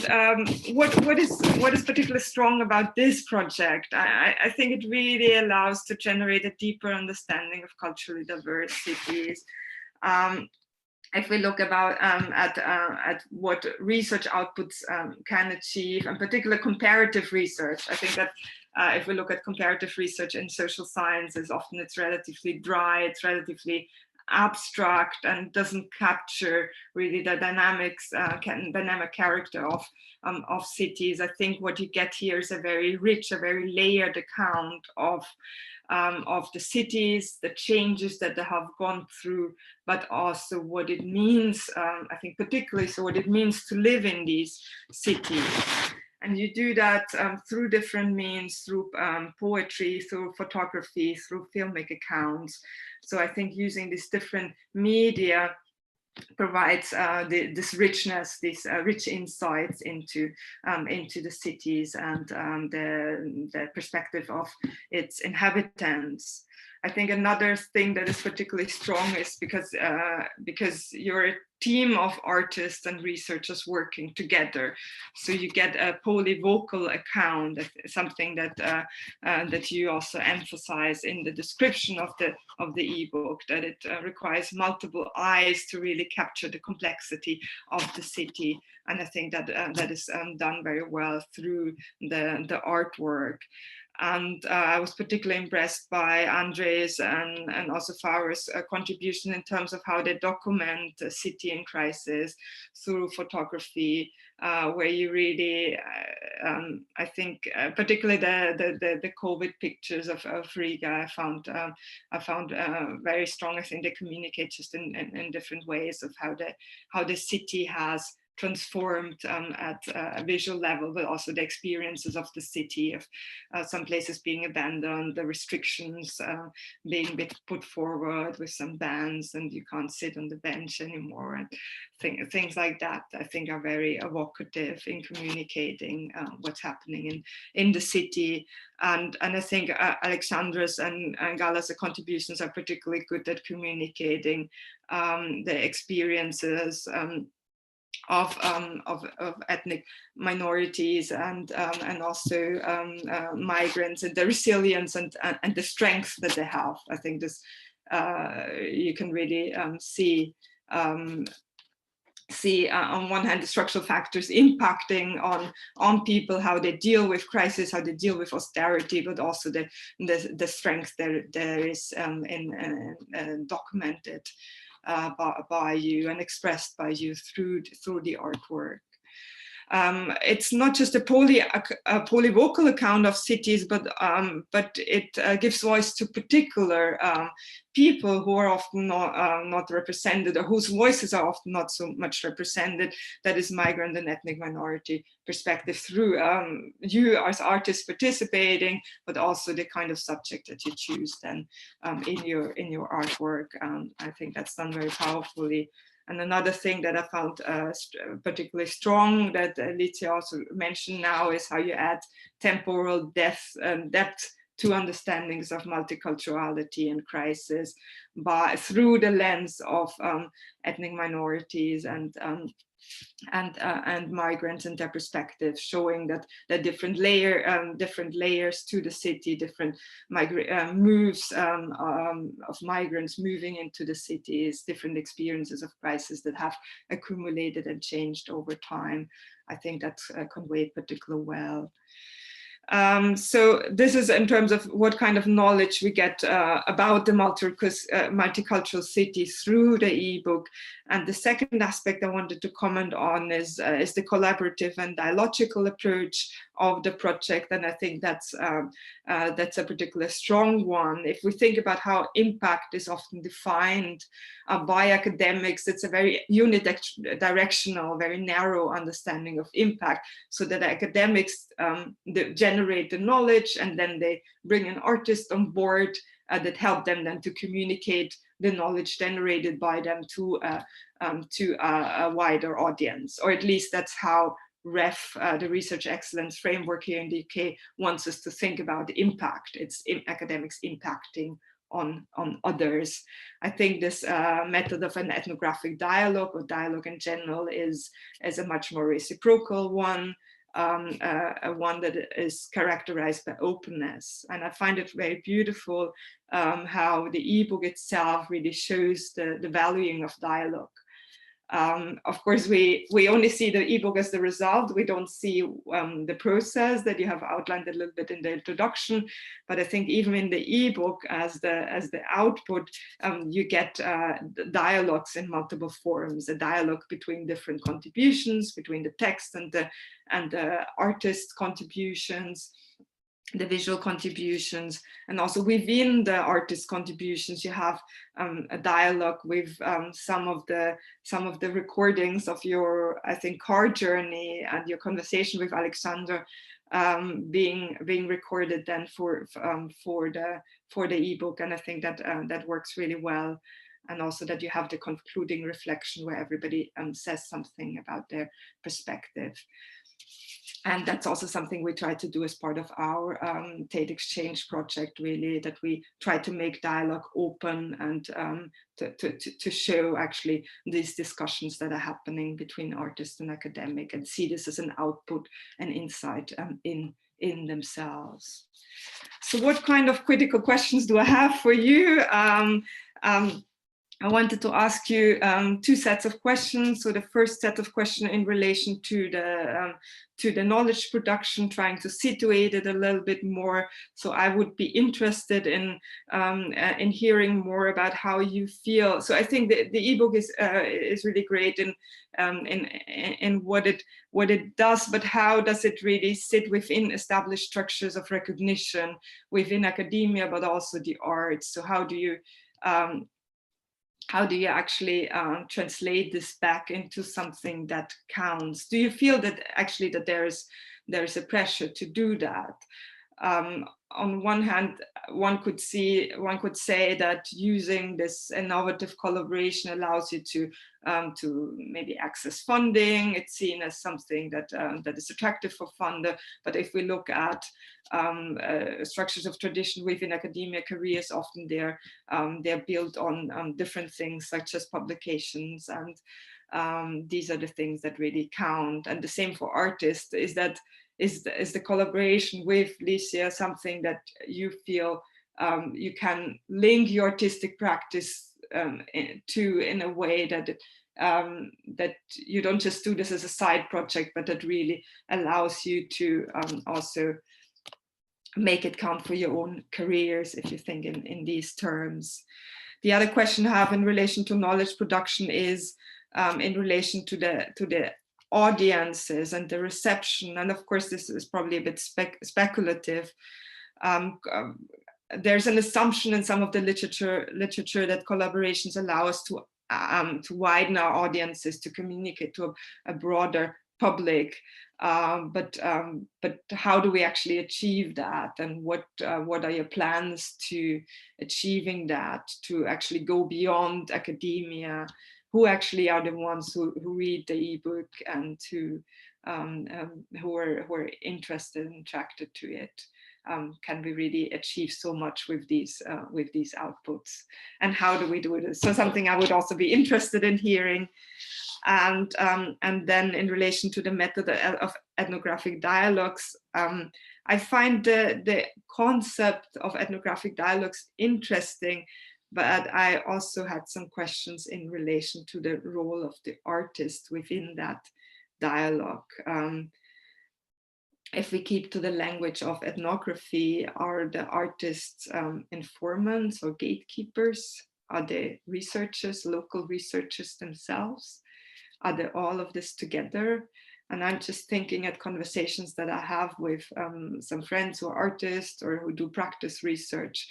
what is particularly strong about this project? I think it really allows to generate a deeper understanding of culturally diverse cities. If we look at what research outputs can achieve, and particularly comparative research, I think that if we look at comparative research in social sciences, often it's relatively dry, it's relatively abstract, and doesn't capture really the dynamic character of cities. I think what you get here is a very rich, a very layered account of the cities, the changes that they have gone through, but also what it means, I think particularly so what it means to live in these cities. And you do that through different means, through poetry, through photography, through filmic accounts. So I think using these different media provides this richness, these rich insights into the cities and the perspective of its inhabitants. I think another thing that is particularly strong is because you're a team of artists and researchers working together, so you get a polyvocal account, something that that you also emphasize in the description of the ebook, that it requires multiple eyes to really capture the complexity of the city, and I think that that is done very well through the artwork. And I was particularly impressed by Andre's and also Farah's contribution in terms of how they document a city in crisis through photography, where you really, I think, particularly the COVID pictures of Riga, I found very strong. I think they communicate just in different ways of how the city has transformed at a visual level, but also the experiences of the city, of some places being abandoned, the restrictions being put forward with some bans, and you can't sit on the bench anymore, and things like that, I think, are very evocative in communicating what's happening in the city. And I think Alexandra's and Gala's contributions are particularly good at communicating the experiences of ethnic minorities and also migrants, and the resilience and the strength that they have. I think this you can really see on one hand the structural factors impacting on people, how they deal with crisis, how they deal with austerity, but also the strength there is documented by you and expressed by you through the artwork. It's not just a polyvocal account of cities, but it gives voice to particular people who are often not represented, or whose voices are often not so much represented. That is migrant and ethnic minority perspective through you as artists participating, but also the kind of subject that you choose then in your artwork. I think that's done very powerfully. And another thing that I found particularly strong that Alicia also mentioned now is how you add temporal depth to understandings of multiculturality and crisis through the lens of ethnic minorities and migrants and their perspectives, showing that the different layers to the city, different moves of migrants moving into the cities, different experiences of crisis that have accumulated and changed over time. I think that's conveyed particularly well. So this is in terms of what kind of knowledge we get about the multicultural city through the ebook. And the second aspect I wanted to comment on is the collaborative and dialogical approach of the project, and I think that's a particularly strong one. If we think about how impact is often defined by academics, it's a very unidirectional, very narrow understanding of impact, so that academics generate the knowledge and then they bring an artist on board that help them then to communicate the knowledge generated by them to a wider audience, or at least that's how REF, the Research Excellence Framework here in the UK, wants us to think about the impact. It's academics impacting on others. I think this method of an ethnographic dialogue, or dialogue in general, is a much more reciprocal one. One that is characterized by openness. And I find it very beautiful how the ebook itself really shows the valuing of dialogue. Of course, we only see the ebook as the result. We don't see the process that you have outlined a little bit in the introduction. But I think even in the ebook as the output, you get dialogues in multiple forms, a dialogue between different contributions, between the text and the artist contributions, the visual contributions, and also within the artist contributions, you have a dialogue with some of the recordings of your, I think, car journey and your conversation with Alexander being recorded then for the ebook, and I think that that works really well. And also that you have the concluding reflection where everybody says something about their perspective. And that's also something we try to do as part of our Tate Exchange project, really, that we try to make dialogue open and to show actually these discussions that are happening between artists and academic, and see this as an output and insight in themselves. So what kind of critical questions do I have for you? I wanted to ask you two sets of questions. So the first set of questions in relation to the knowledge production, trying to situate it a little bit more. So I would be interested in hearing more about how you feel. So I think the ebook is really great in what it does, but how does it really sit within established structures of recognition within academia, but also the arts? So how do you actually translate this back into something that counts? Do you feel that actually that there's a pressure to do that? On one hand, one could say that using this innovative collaboration allows you to maybe access funding. It's seen as something that is attractive for funder. But if we look at structures of tradition within academia, careers, often they're built on different things such as publications, and these are the things that really count. And the same for artists. Is the collaboration with Licia something that you feel you can link your artistic practice to in a way that that you don't just do this as a side project, but that really allows you to also make it count for your own careers, if you think in these terms. The other question I have in relation to knowledge production is in relation to the audiences and the reception. And of course, this is probably a bit speculative. There's an assumption in some of the literature that collaborations allow us to widen our audiences, to communicate to a broader public. But how do we actually achieve that? And what are your plans to achieving that, to actually go beyond academia? Who actually are the ones who read the ebook and who are interested and attracted to it? Can we really achieve so much with these outputs? And how do we do this? So something I would also be interested in hearing. And then in relation to the method of ethnographic dialogues, I find the concept of ethnographic dialogues interesting, but I also had some questions in relation to the role of the artist within that dialogue. If we keep to the language of ethnography, are the artists informants or gatekeepers? Are they researchers, local researchers themselves? Are they all of this together? And I'm just thinking at conversations that I have with some friends who are artists or who do practice research,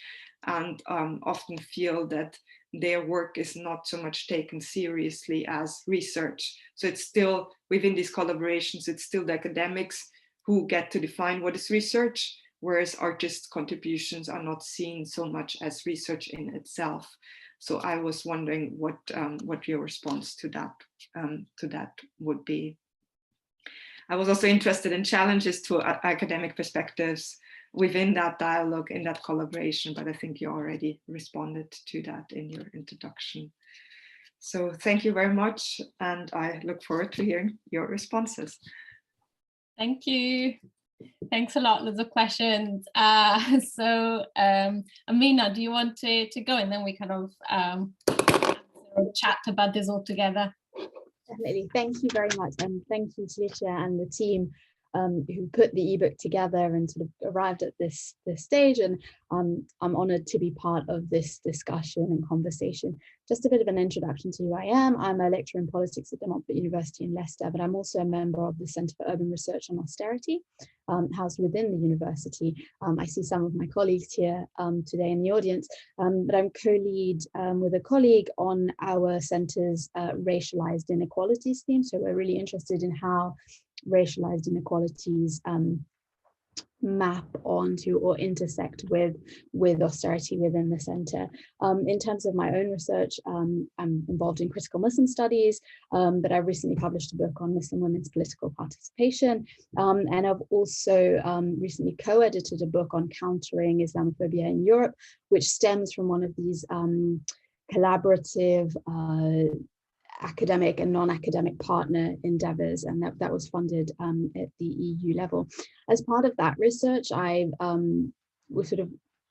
and often feel that their work is not so much taken seriously as research. So it's still, within these collaborations, it's still the academics who get to define what is research, whereas artists' contributions are not seen so much as research in itself. So I was wondering what your response to that would be. I was also interested in challenges to academic perspectives within that dialogue, in that collaboration, but I think you already responded to that in your introduction. So thank you very much, and I look forward to hearing your responses. Thank you. Thanks a lot. Lots of questions. So Amina, do you want to go, and then we kind of chat about this all together? Definitely. Thank you very much. And thank you to Licia and the team who put the ebook together and sort of arrived at this stage. And I'm honoured to be part of this discussion and conversation. Just a bit of an introduction to who I am. I'm a lecturer in politics at the Montfort University in Leicester, but I'm also a member of the Centre for Urban Research on Austerity, housed within the university. I see some of my colleagues here today in the audience, but I'm co-lead with a colleague on our centre's racialized inequalities theme. So we're really interested in how racialized inequalities map onto or intersect with austerity within the centre. In terms of my own research, I'm involved in critical Muslim studies, but I recently published a book on Muslim women's political participation, and I've also recently co-edited a book on countering Islamophobia in Europe, which stems from one of these collaborative academic and non-academic partner endeavors, and that was funded at the EU level. As part of that research,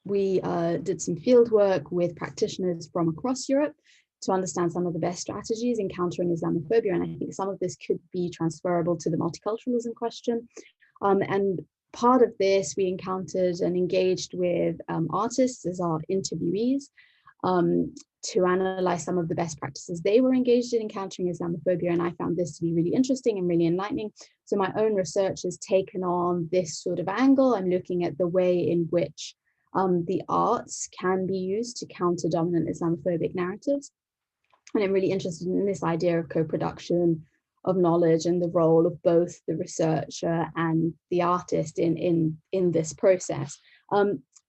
we did some field work with practitioners from across Europe to understand some of the best strategies in countering Islamophobia, and I think some of this could be transferable to the multiculturalism question. And part of this, we encountered and engaged with artists as our interviewees, to analyze some of the best practices they were engaged in countering Islamophobia, and I found this to be really interesting and really enlightening. So my own research has taken on this sort of angle. I'm looking at the way in which the arts can be used to counter dominant Islamophobic narratives, and I'm really interested in this idea of co-production of knowledge and the role of both the researcher and the artist in this process.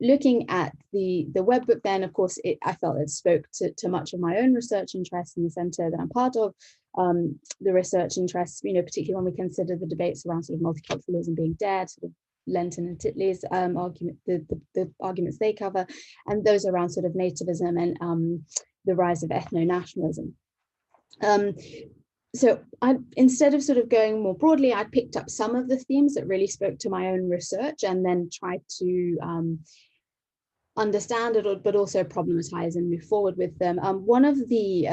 Looking at the webbook, then, of course, I felt it spoke to much of my own research interests in the centre that I'm part of, the research interests, particularly when we consider the debates around sort of multiculturalism being dead, sort of Lenton and Titley's argument, the arguments they cover, and those around sort of nativism and the rise of ethno-nationalism. So instead of sort of going more broadly, I picked up some of the themes that really spoke to my own research and then tried to understand it, but also problematize and move forward with them. One of the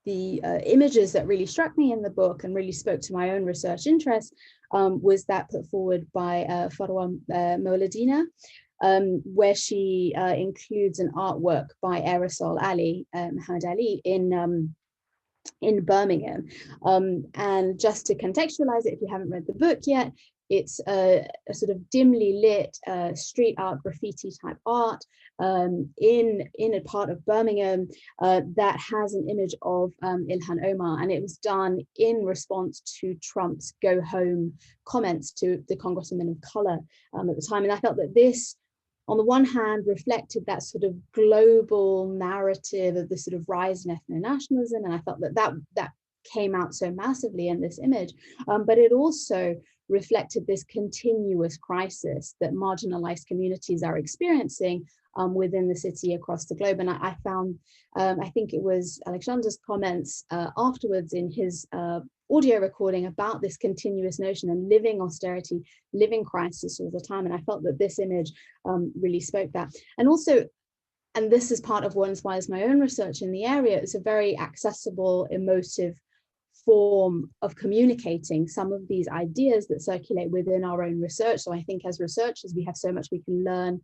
images that really struck me in the book and really spoke to my own research interest was that put forward by Farwa Mouladina, where she includes an artwork by Aerosol Ali, Muhammad Ali, in Birmingham. And just to contextualize it, if you haven't read the book yet, it's a sort of dimly lit street art, graffiti type art in a part of Birmingham that has an image of Ilhan Omar, and it was done in response to Trump's go home comments to the congresswomen of color at the time. And I felt that this, on the one hand, reflected that sort of global narrative of the sort of rise in ethno-nationalism, and I felt that came out so massively in this image, but it also reflected this continuous crisis that marginalized communities are experiencing within the city across the globe. And I found, I think it was Alexander's comments afterwards in his audio recording about this continuous notion and living austerity, living crisis all the time. And I felt that this image really spoke that. And also, and this is part of what inspires my own research in the area, it's a very accessible, emotive form of communicating some of these ideas that circulate within our own research. So I think as researchers, we have so much we can learn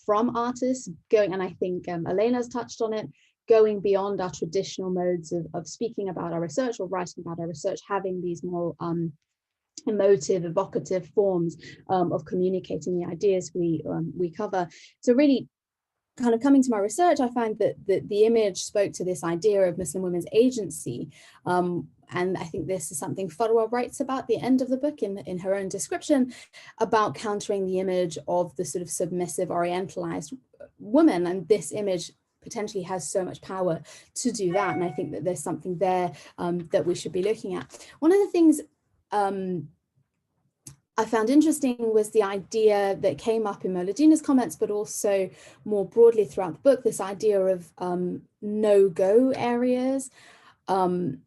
from artists going, and I think Elena's touched on it, going beyond our traditional modes of speaking about our research or writing about our research, having these more emotive, evocative forms of communicating the ideas we cover. So really, kind of coming to my research, I find that the image spoke to this idea of Muslim women's agency. And I think this is something Farwa writes about at the end of the book in her own description, about countering the image of the sort of submissive, orientalized woman. And this image potentially has so much power to do that. And I think that there's something there that we should be looking at. One of the things I found interesting was the idea that came up in Moladina's comments, but also more broadly throughout the book, this idea of no-go areas. And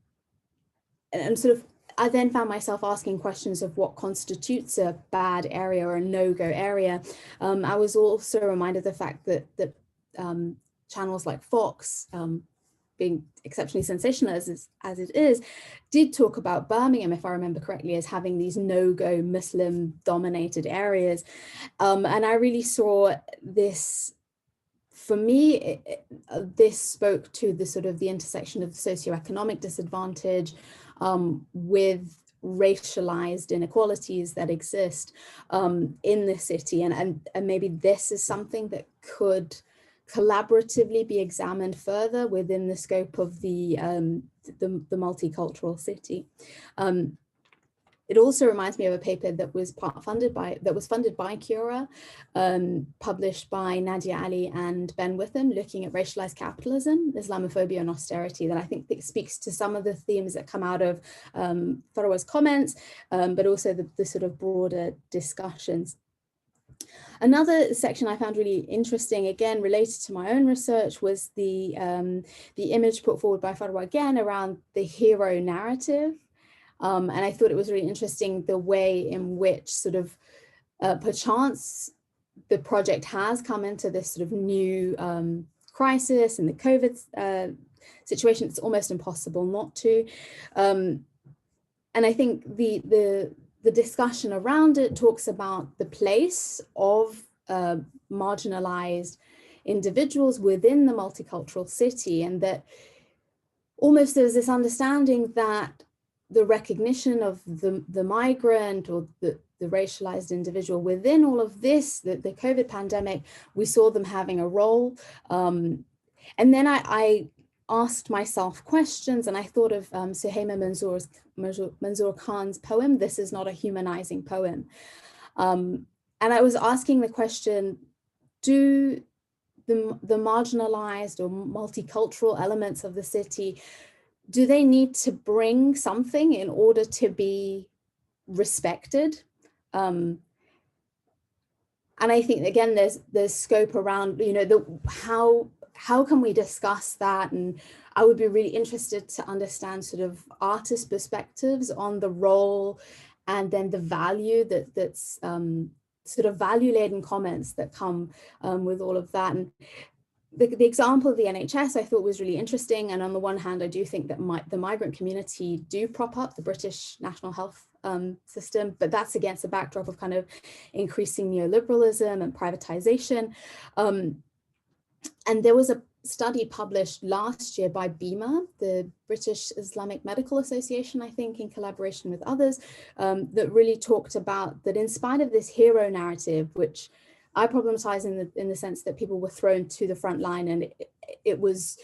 sort of, I then found myself asking questions of what constitutes a bad area or a no-go area. I was also reminded of the fact that channels like Fox, being exceptionally sensational as it is, did talk about Birmingham, if I remember correctly, as having these no-go Muslim dominated areas. And I really saw this, for me, this spoke to the sort of the intersection of socioeconomic disadvantage with racialized inequalities that exist in the city. And maybe this is something that could collaboratively be examined further within the scope of the multicultural city. It also reminds me of a paper that was funded by Cura, published by Nadia Ali and Ben Witham, looking at racialized capitalism, Islamophobia and austerity, that I think that speaks to some of the themes that come out of Farwa's comments, but also the sort of broader discussions. Another section I found really interesting, again related to my own research, was the image put forward by Farwa again around the hero narrative. And I thought it was really interesting the way in which sort of perchance the project has come into this sort of new crisis and the COVID situation. It's almost impossible not to. And I think the discussion around it talks about the place of marginalized individuals within the multicultural city, and that almost there's this understanding that the recognition of the migrant or the racialized individual within all of this, the COVID pandemic, we saw them having a role. And then I asked myself questions, and I thought of Suhaima Manzoor Khan's poem, "This is not a humanizing poem." And I was asking the question, do the marginalized or multicultural elements of the city, do they need to bring something in order to be respected? And I think, again, there's scope around, you know, how can we discuss that? And I would be really interested to understand sort of artist perspectives on the role, and then the value that's sort of value-laden comments that come with all of that. And the example of the NHS I thought was really interesting. And on the one hand, I do think that the migrant community do prop up the British national health system, but that's against a backdrop of kind of increasing neoliberalism and privatization. And there was a study published last year by BIMA, the British Islamic Medical Association, I think, in collaboration with others, that really talked about that in spite of this hero narrative, which I problematize in the sense that people were thrown to the front line, and it was,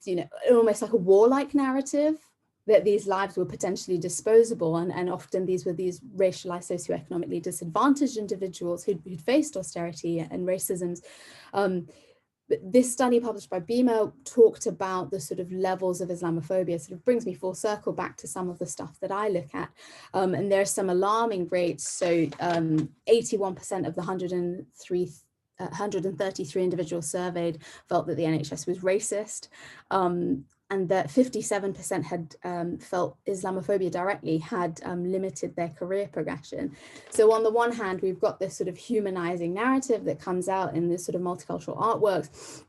you know, almost like a warlike narrative, that these lives were potentially disposable, and often these were these racialized, socioeconomically disadvantaged individuals who'd faced austerity and racisms. But this study published by BIMA talked about the sort of levels of Islamophobia, sort of brings me full circle back to some of the stuff that I look at. And there are some alarming rates. So 81% of the 133 individuals surveyed felt that the NHS was racist. And that 57% had felt Islamophobia directly had limited their career progression. So on the one hand, we've got this sort of humanizing narrative that comes out in this sort of multicultural artworks.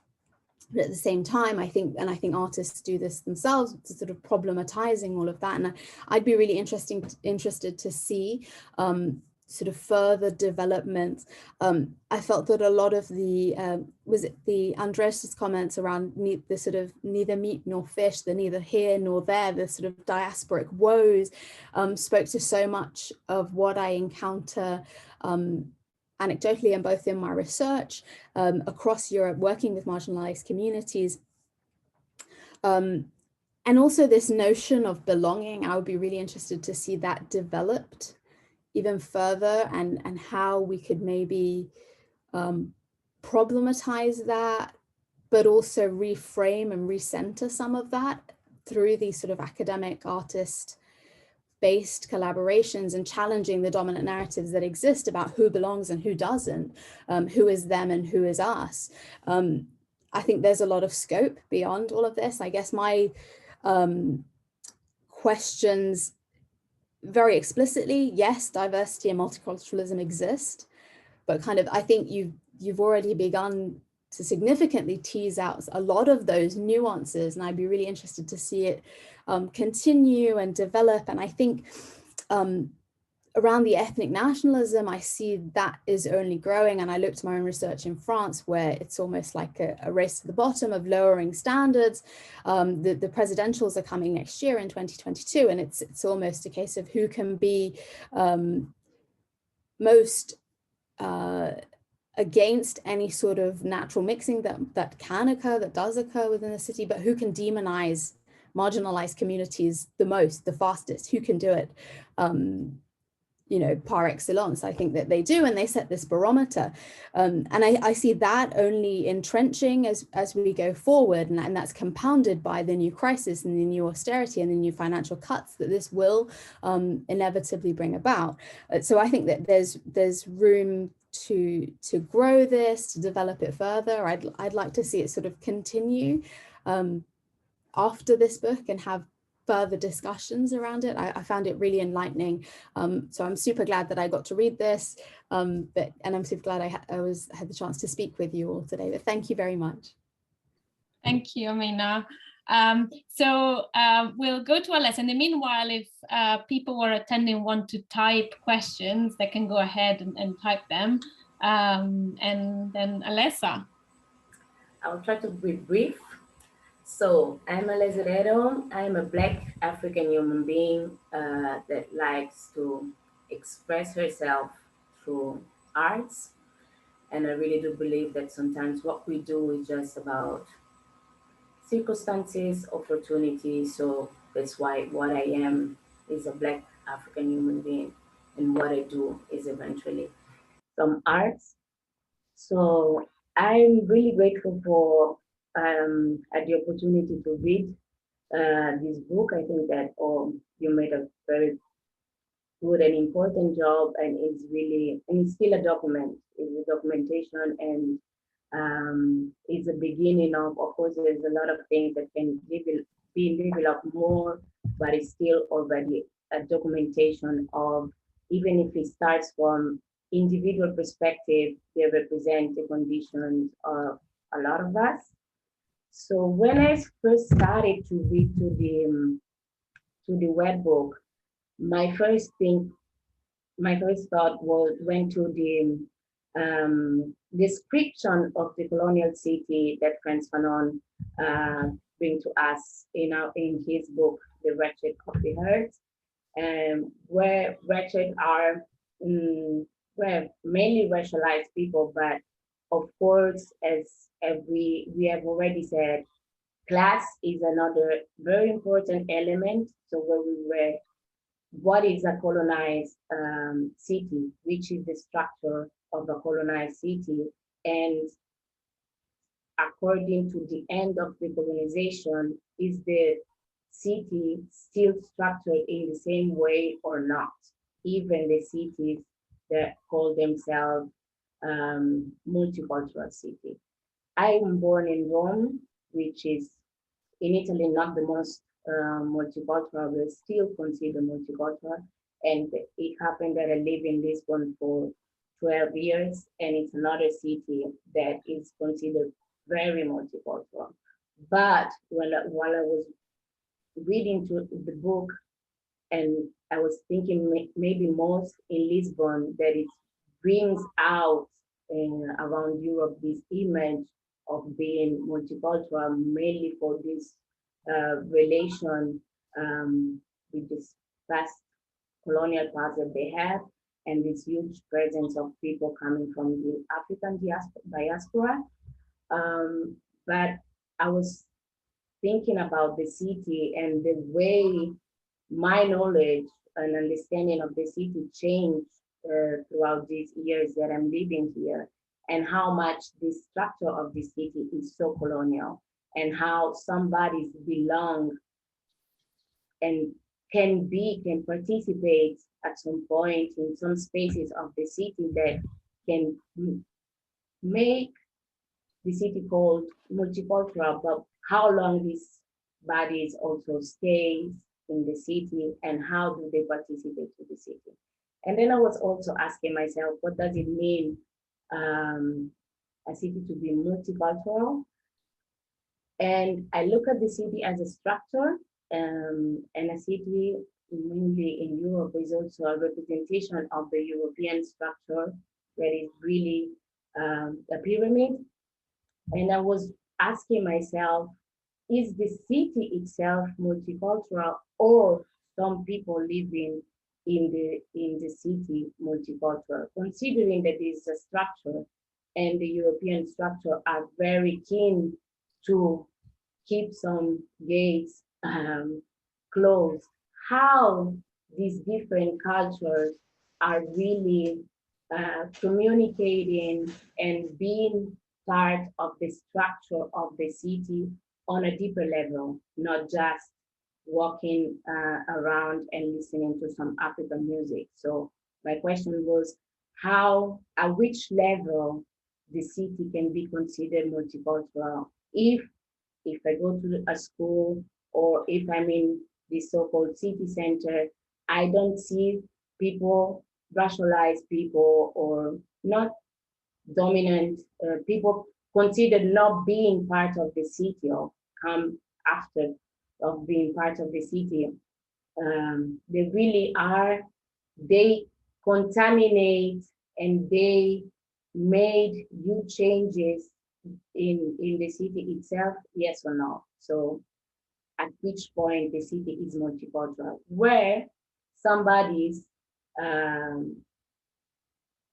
But at the same time, I think artists do this themselves, to sort of problematizing all of that. And I'd be really interested to see sort of further development. I felt that a lot of the, was it the Andres' comments around the sort of neither meat nor fish, the neither here nor there, the sort of diasporic woes, spoke to so much of what I encounter anecdotally and both in my research across Europe, working with marginalized communities. And also this notion of belonging. I would be really interested to see that developed even further, and how we could maybe problematize that, but also reframe and recenter some of that through these sort of academic artist-based collaborations, and challenging the dominant narratives that exist about who belongs and who doesn't, who is them and who is us. I think there's a lot of scope beyond all of this. I guess my questions very explicitly, yes, diversity and multiculturalism exist, but kind of, I think you've already begun to significantly tease out a lot of those nuances, and I'd be really interested to see it continue and develop. And I think around the ethnic nationalism, I see that is only growing. And I looked at my own research in France, where it's almost like a race to the bottom of lowering standards. The presidentials are coming next year in 2022, and it's almost a case of who can be most against any sort of natural mixing that can occur, that does occur within the city, but who can demonize marginalized communities the most, the fastest, who can do it you know, par excellence. I think that they do, and they set this barometer. And I see that only entrenching as we go forward, and that's compounded by the new crisis and the new austerity and the new financial cuts that this will inevitably bring about. So I think that there's room to grow this, to develop it further. I'd like to see it sort of continue after this book and have further discussions around it. I found it really enlightening. So I'm super glad that I got to read this, and I'm super glad I had the chance to speak with you all today. But thank you very much. Thank you, Amina. So we'll go to Alessa. In the meanwhile, if people who are attending want to type questions, they can go ahead and type them. And then Alessa. I'll try to be brief. So I'm Alessa Herrero. I'm a Black African human being that likes to express herself through arts. And I really do believe that sometimes what we do is just about circumstances, opportunities. So that's why what I am is a Black African human being, and what I do is eventually some arts. So I'm really grateful for the opportunity to read this book. I think that you made a very good and important job, and it's still a document. It's a documentation, and it's a beginning of course, there's a lot of things that can be developed more, but it's still already a documentation of, even if it starts from individual perspective, they represent the conditions of a lot of us. So when I first started to read to the web book, my first thought went to the description of the colonial city that Frantz Fanon bring to us in his book, The Wretched of the Earth, where wretched are mainly racialized people, but of course, as we have already said, class is another very important element. So where we were, what is a colonized city, which is the structure of a colonized city, and according to the end of the colonization, is the city still structured in the same way or not? Even the cities that call themselves multicultural city. I am born in Rome, which is in Italy not the most multicultural, but still considered multicultural. And it happened that I lived in Lisbon for 12 years, and it's another city that is considered very multicultural. But while I was reading the book, And I was thinking maybe most in Lisbon, that it brings out around Europe this image of being multicultural, mainly for this relation with this past colonial past that they have, and this huge presence of people coming from the African diaspora. But I was thinking about the city and the way my knowledge and understanding of the city changed throughout these years that I'm living here, and how much the structure of the city is so colonial, and how some bodies belong and can participate at some point in some spaces of the city that can make the city called multicultural, but how long these bodies also stays in the city and how do they participate to the city. And then I was also asking myself, what does it mean a city to be multicultural? And I look at the city as a structure, and a city, mainly in Europe, is also a representation of the European structure that is really a pyramid. And I was asking myself, is the city itself multicultural, or some people living in the city multicultural? Considering that this is a structure and the European structure are very keen to keep some gates closed, how these different cultures are really communicating and being part of the structure of the city on a deeper level, not just walking around and listening to some African music. So my question was, how, at which level the city can be considered multicultural? If I go to a school, or if I'm in the so-called city center, I don't see people, racialized people, or not dominant people considered not being part of the city, or come after of being part of the city. They really are, they contaminate, and they made huge changes in the city itself, yes or no? So at which point the city is multicultural, where somebody's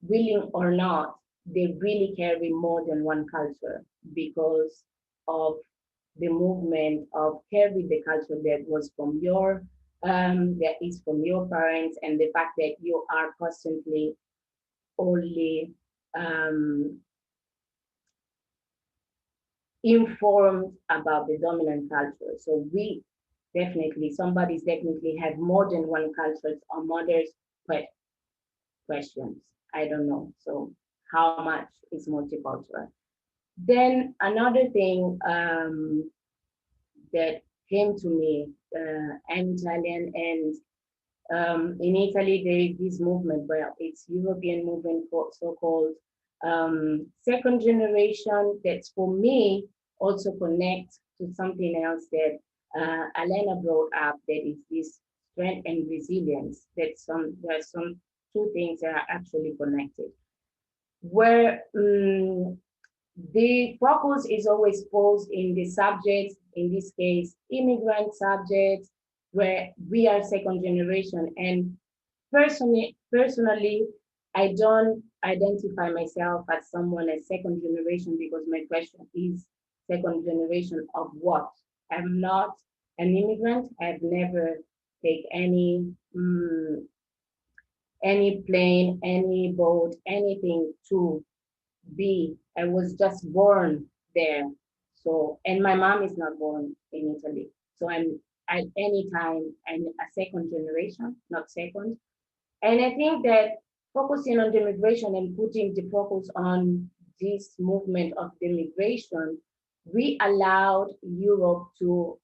willing or not, they really carry more than one culture because of the movement of carry the culture that was from your that is from your parents, and the fact that you are constantly only informed about the dominant culture. So we definitely, somebody's definitely have more than one culture or mother's questions. I don't know. So how much is multicultural? Then another thing that came to me, I'm Italian, and in Italy there is this movement, well, it's European movement, so-called second generation, that's for me also connects to something else that Elena brought up, that is this strength and resilience. There's some two things that are actually connected, where the focus is always posed in the subjects, in this case, immigrant subjects, where we are second generation. And personally, I don't identify myself as someone as second generation, because my question is second generation of what? I'm not an immigrant. I've never taken any plane, any boat, anything to be. I was just born there. So, and my mom is not born in Italy. So I'm at any time, I'm a second generation, not second. And I think that focusing on the migration and putting the focus on this movement of the migration, we allowed Europe to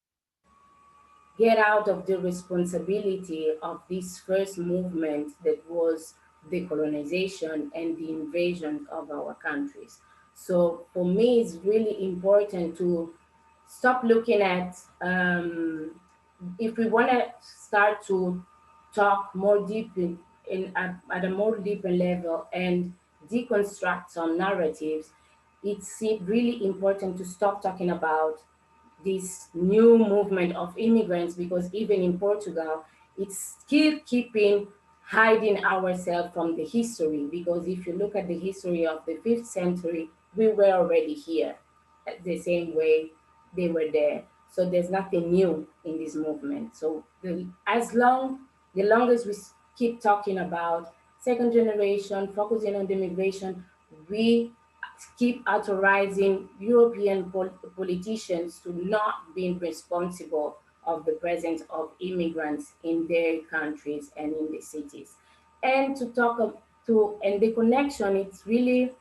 get out of the responsibility of this first movement that was the colonization and the invasion of our countries. So for me, it's really important to stop looking at, if we want to start to talk more deeply at a more deeper level and deconstruct some narratives, it's really important to stop talking about this new movement of immigrants, because even in Portugal, it's still keeping hiding ourselves from the history. Because if you look at the history of the 5th century, we were already here the same way they were there. So there's nothing new in this movement. So the longest we keep talking about second generation, focusing on the immigration, we keep authorizing European politicians to not be responsible of the presence of immigrants in their countries and in the cities. And to talk and the connection, it's really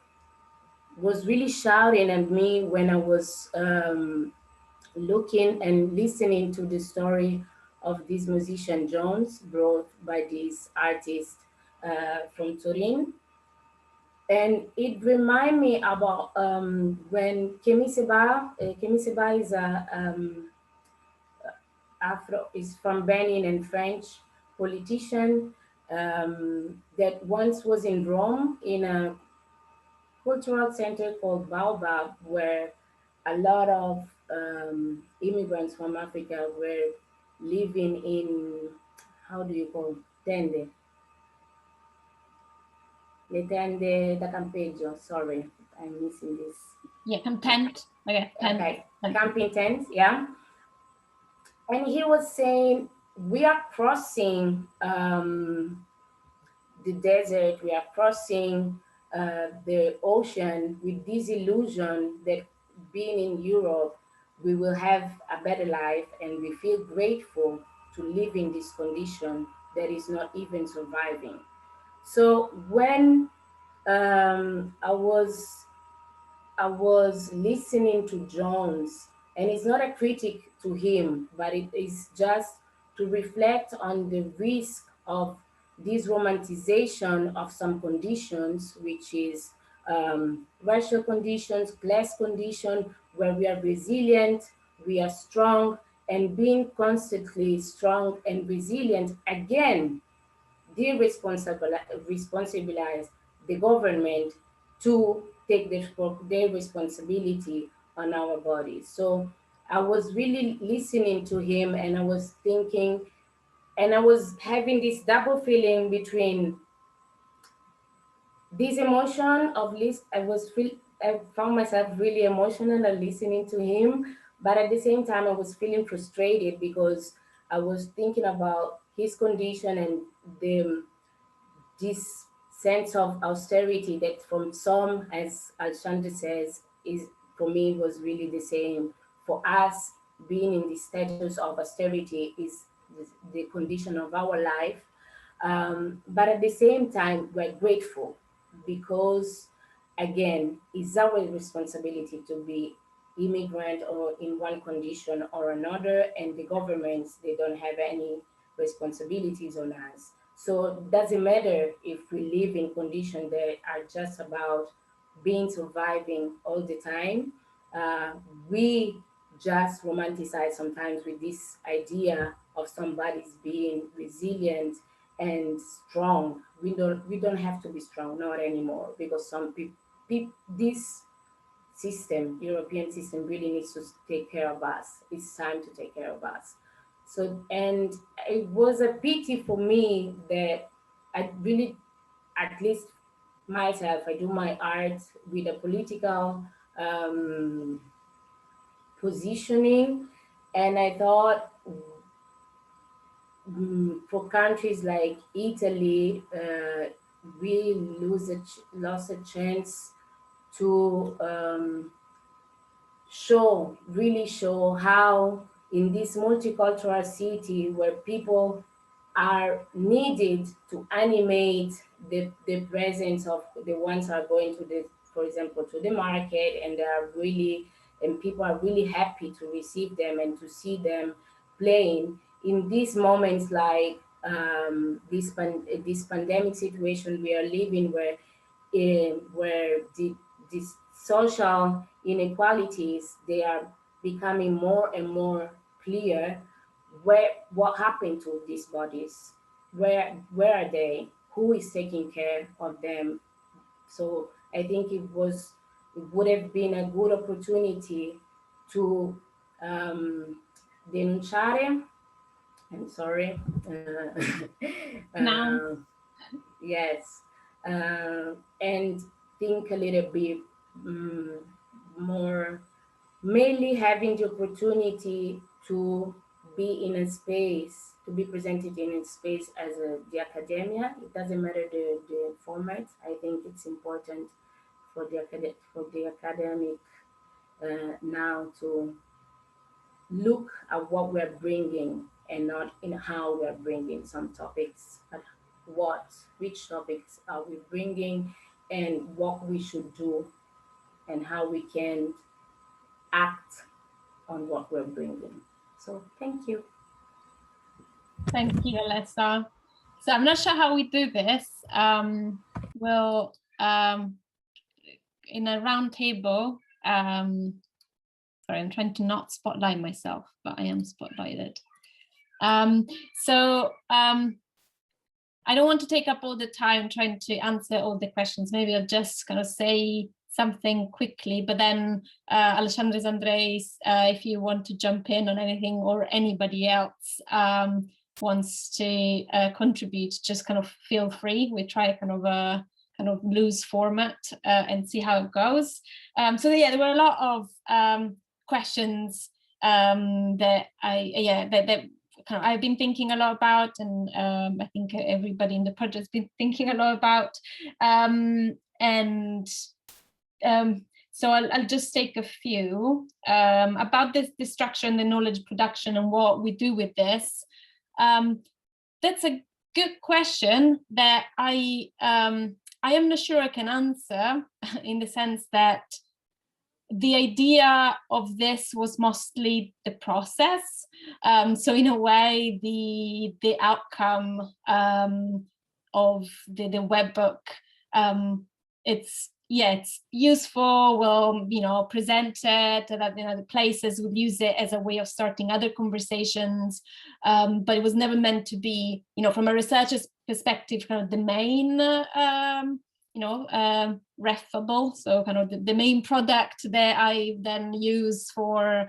was really shouting at me when I was looking and listening to the story of this musician Jones, brought by this artist from Turin. And it reminded me about when Kemi Seba is a is from Benin and French politician that once was in Rome in a cultural center called Baobab, where a lot of immigrants from Africa were living in, how do you call, tende? Le tende da campeggio, sorry, I'm missing this. Yeah, tent. Okay, tent. Okay, camping tents, yeah. And he was saying, we are crossing the desert, we are crossing the ocean with this illusion that being in Europe, we will have a better life, and we feel grateful to live in this condition that is not even surviving. So when I was listening to Jones, and it's not a critic to him, but it is just to reflect on the risk of this romanticization of some conditions, which is racial conditions, class condition, where we are resilient, we are strong, and being constantly strong and resilient, again, they responsibilize the government to take their responsibility on our bodies. So I was really listening to him, and I was thinking, and I was having this double feeling between this emotion of list. I found myself really emotional and listening to him, but at the same time I was feeling frustrated because I was thinking about his condition and this sense of austerity that from some, as Alexandre says, is for me was really the same. For us, being in the status of austerity is the condition of our life. But at the same time, we're grateful because, again, it's our responsibility to be immigrant or in one condition or another, and the governments, they don't have any responsibilities on us. So it doesn't matter if we live in conditions that are just about being surviving all the time. We just romanticize sometimes with this idea of somebody's being resilient and strong. We don't have to be strong, not anymore, because some people, this system, European system, really needs to take care of us. It's time to take care of us. So, and it was a pity for me that I really, at least myself, I do my art with a political positioning, and I thought for countries like Italy, we lost a chance to really show how in this multicultural city where people are needed to animate the presence of the ones who are going to the, for example, to the market, and they are really, and people are really happy to receive them and to see them playing in these moments like this pandemic situation we are living, where these social inequalities, they are becoming more and more clear. What happened to these bodies? where are they? Who is taking care of them? So I think it would have been a good opportunity to denunciare. I'm sorry. Now. Yes, and think a little bit more, mainly having the opportunity to be in a space, to be presented in a space as the academia. It doesn't matter the format. I think it's important for the academic now to look at what we're bringing and not in how we're bringing some topics, but which topics are we bringing and what we should do and how we can act on what we're bringing. So thank you. Thank you, Alessa. So I'm not sure how we do this. We'll, in a round table, sorry, I'm trying to not spotlight myself, but I am spotlighted. I don't want to take up all the time trying to answer all the questions. Maybe I'll just kind of say something quickly, but then Alexandres, Andres, if you want to jump in on anything, or anybody else wants to contribute, just kind of feel free. We try kind of loose format and see how it goes. So yeah, there were a lot of questions that I've been thinking a lot about, and I think everybody in the project's been thinking a lot about. So I'll just take a few about the structure and the knowledge production and what we do with this. That's a good question that I am not sure I can answer, in the sense that the idea of this was mostly the process. So in a way, the outcome of the webbook, it's useful. We'll present it, that the places would use it as a way of starting other conversations, but it was never meant to be, from a researcher's perspective, kind of the main refable, so kind of the main product that I then use for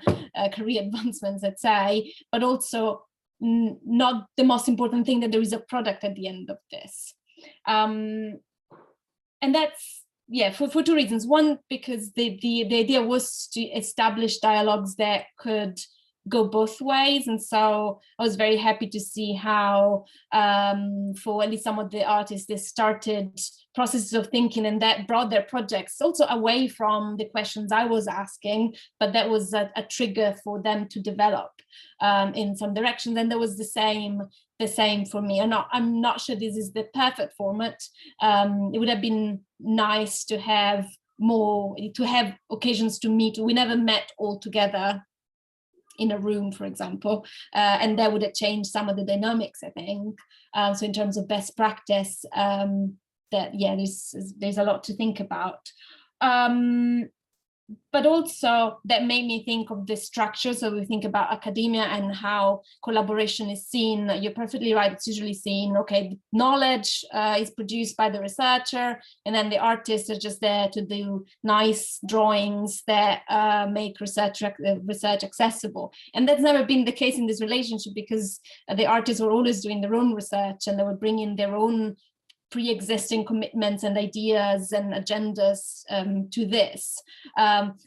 career advancements, let's say, but also not the most important thing, that there is a product at the end of this. And that's, for two reasons. One, because the idea was to establish dialogues that could go both ways, and so I was very happy to see how for at least some of the artists, they started processes of thinking, and that brought their projects also away from the questions I was asking, but that was a trigger for them to develop in some directions. And there was the same for me. I'm not sure this is the perfect format. It would have been nice to have occasions to meet. We never met all together in a room, for example, and that would have changed some of the dynamics, I think. So in terms of best practice, there's a lot to think about. But also that made me think of the structure. So we think about academia and how collaboration is seen. You're perfectly right. It's usually seen, okay, knowledge is produced by the researcher, and then the artists are just there to do nice drawings that make research accessible. And that's never been the case in this relationship, because the artists were always doing their own research, and they would bring in their own pre-existing commitments and ideas and agendas to this,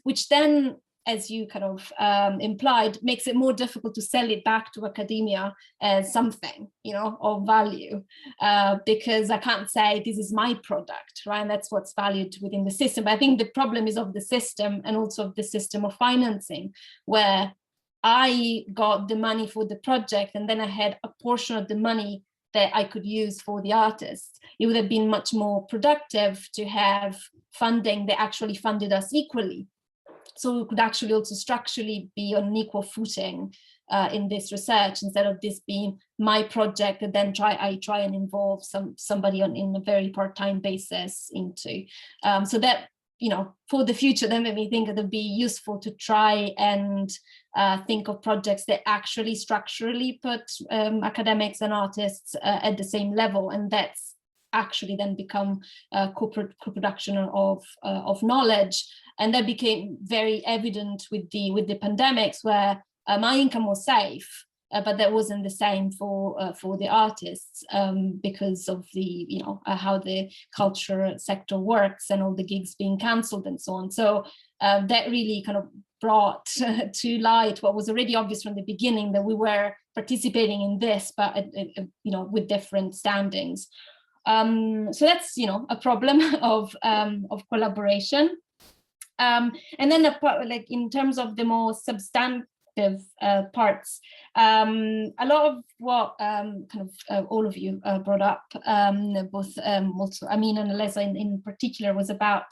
which then, as you kind of implied, makes it more difficult to sell it back to academia as something, of value, because I can't say this is my product, right? And that's what's valued within the system. But I think the problem is of the system, and also of the system of financing, where I got the money for the project, and then I had a portion of the money that I could use for the artists. It would have been much more productive to have funding that actually funded us equally. So we could actually also structurally be on an equal footing in this research, instead of this being my project and then I try and involve somebody in a very part-time basis into. So that for the future, that made me think it would be useful to try and think of projects that actually structurally put academics and artists at the same level, and that's actually then become co-production of knowledge. And that became very evident with the pandemics, where my income was safe, but that wasn't the same for the artists, because of the how the culture sector works and all the gigs being cancelled and so on. So that really kind of brought to light what was already obvious from the beginning, that we were participating in this, but with different standings. So that's a problem of collaboration. And then like in terms of the more substantive parts, a lot of what all of you brought up, both also Amin and Alessa in particular, was about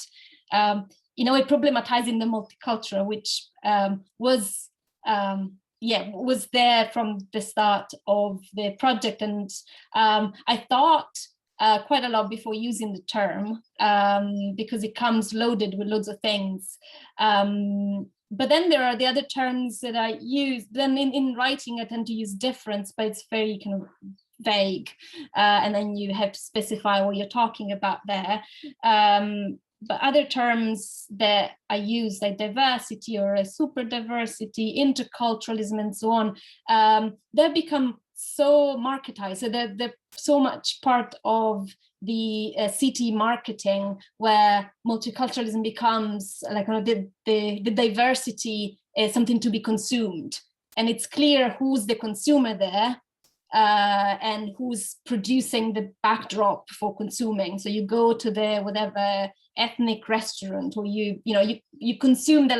problematizing the multicultural, which was there from the start of the project. And I thought quite a lot before using the term, because it comes loaded with loads of things. But then there are the other terms that I use. Then in writing, I tend to use difference, but it's very kind of vague. And then you have to specify what you're talking about there. But other terms that I use, like diversity or super diversity, interculturalism, and so on, they've become so marketized, so they're so much part of the city marketing, where multiculturalism becomes like the diversity is something to be consumed, and it's clear who's the consumer there, and who's producing the backdrop for consuming. So you go to the whatever ethnic restaurant, or you consume the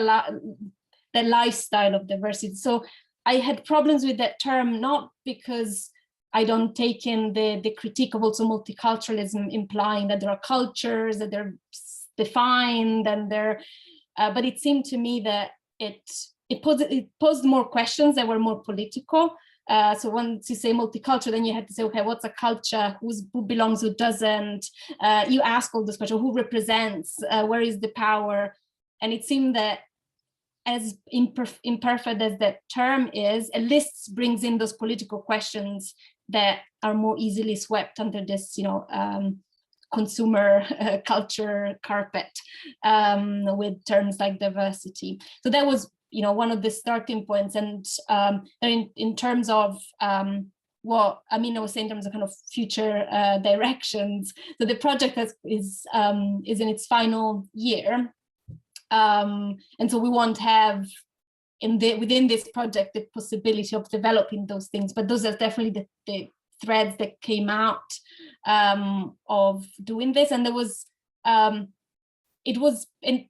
lifestyle of diversity. So I had problems with that term, not because I don't take in the critique of also multiculturalism, implying that there are cultures, that they're defined, and but it seemed to me that it posed more questions that were more political. So once you say multicultural, then you have to say, okay, what's a culture? Who belongs, who doesn't? You ask all those questions: who represents? Where is the power? And it seemed that, as imperfect as that term is, at least brings in those political questions that are more easily swept under this, consumer culture carpet, with terms like diversity. So that was, one of the starting points. And in terms of what Amina was saying in terms of kind of future directions, so the project is in its final year. And so we won't have within this project the possibility of developing those things, but those are definitely the threads that came out of doing this. And there was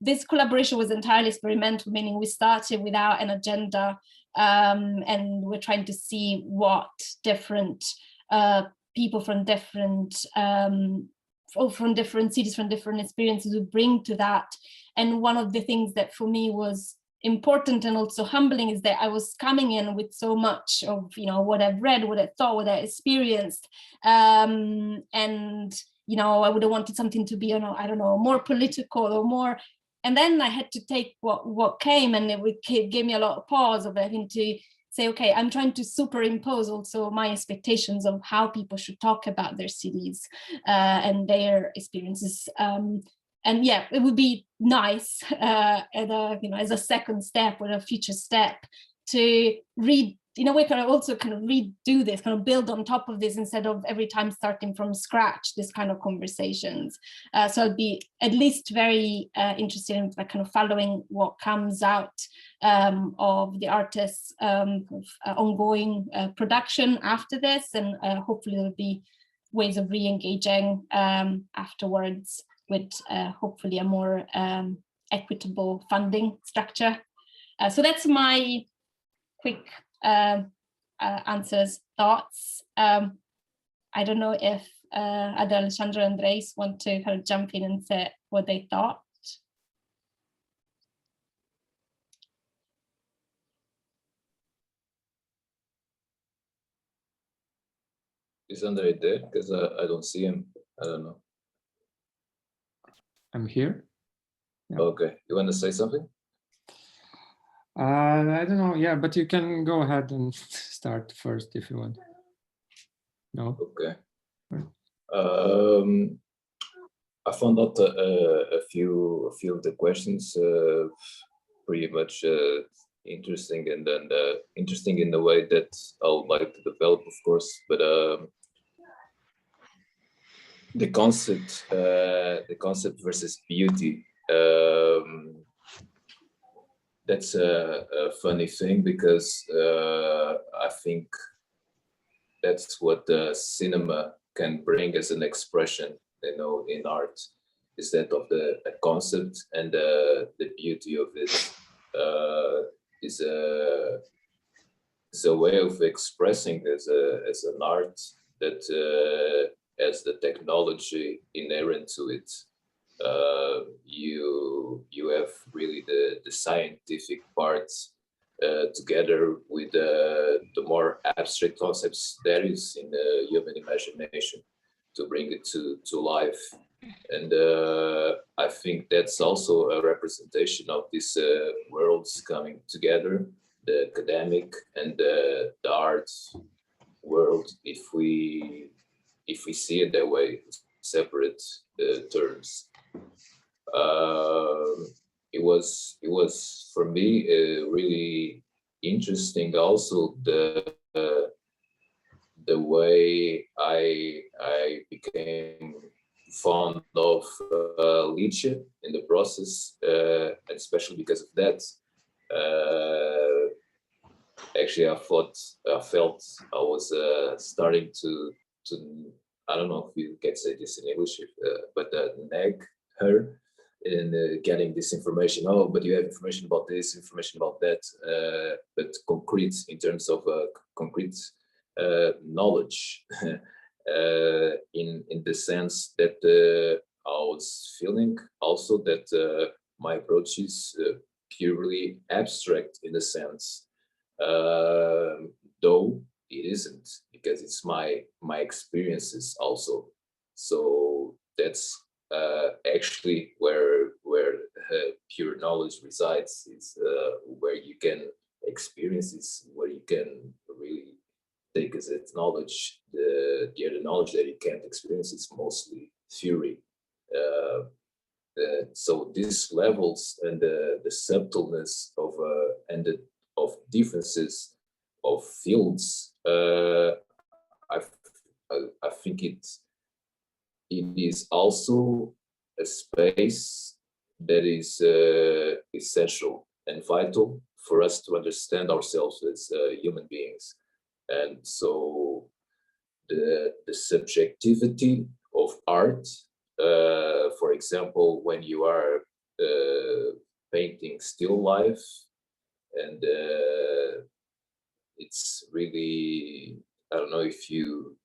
this collaboration was entirely experimental, meaning we started without an agenda, and we're trying to see what different people from different cities, from different experiences would bring to that. And one of the things that for me was important and also humbling is that I was coming in with so much of what I've read, what I thought, what I experienced, and I would have wanted something to be more political or more. And then I had to take what came, and it gave me a lot of pause of having to say, okay, I'm trying to superimpose also my expectations of how people should talk about their cities and their experiences. And yeah, it would be nice as a second step or a future step to read, we can also kind of redo this, kind of build on top of this, instead of every time starting from scratch, this kind of conversations. So I'd be at least very interested in kind of following what comes out of the artists' ongoing production after this, and hopefully there'll be ways of re-engaging afterwards with hopefully a more equitable funding structure. So that's my quick answers, thoughts. I don't know if either Alessandro and Andres want to kind of jump in and say what they thought. Is Andre there? Because I don't see him. I don't know. I'm here. Yeah. Okay, you want to say something? I don't know. Yeah, but you can go ahead and start first if you want. No. Okay. Right. I found out a few of the questions pretty much interesting, and then interesting in the way that I would like to develop, of course. But the concept versus beauty. That's a funny thing, because I think that's what the cinema can bring as an expression, you know, in art, is that of the concept, and the beauty of it is a way of expressing as an art that has the technology inherent to it. You have really the scientific parts together with the more abstract concepts there is in the human imagination to bring it to life. And I think that's also a representation of these worlds coming together, the academic and the art world, if we see it that way, separate terms. It was for me really interesting also the way I became fond of Liedje in the process, and especially because of that. Actually, I felt I was starting to I don't know if you can say this in English, but nag her in getting this information. Oh, but you have information about this, information about that, but concrete in terms of concrete knowledge, in the sense that I was feeling also that my approach is purely abstract in a sense, though it isn't, because it's my experiences also. So that's actually where pure knowledge resides. Is where you can experience, is where you can really take as its knowledge. The other knowledge that you can't experience is mostly theory. So these levels and the subtleness of of differences of fields, I think it is also a space that is essential and vital for us to understand ourselves as human beings. And so the subjectivity of art, for example, when you are painting still life, and it's really, I don't know if you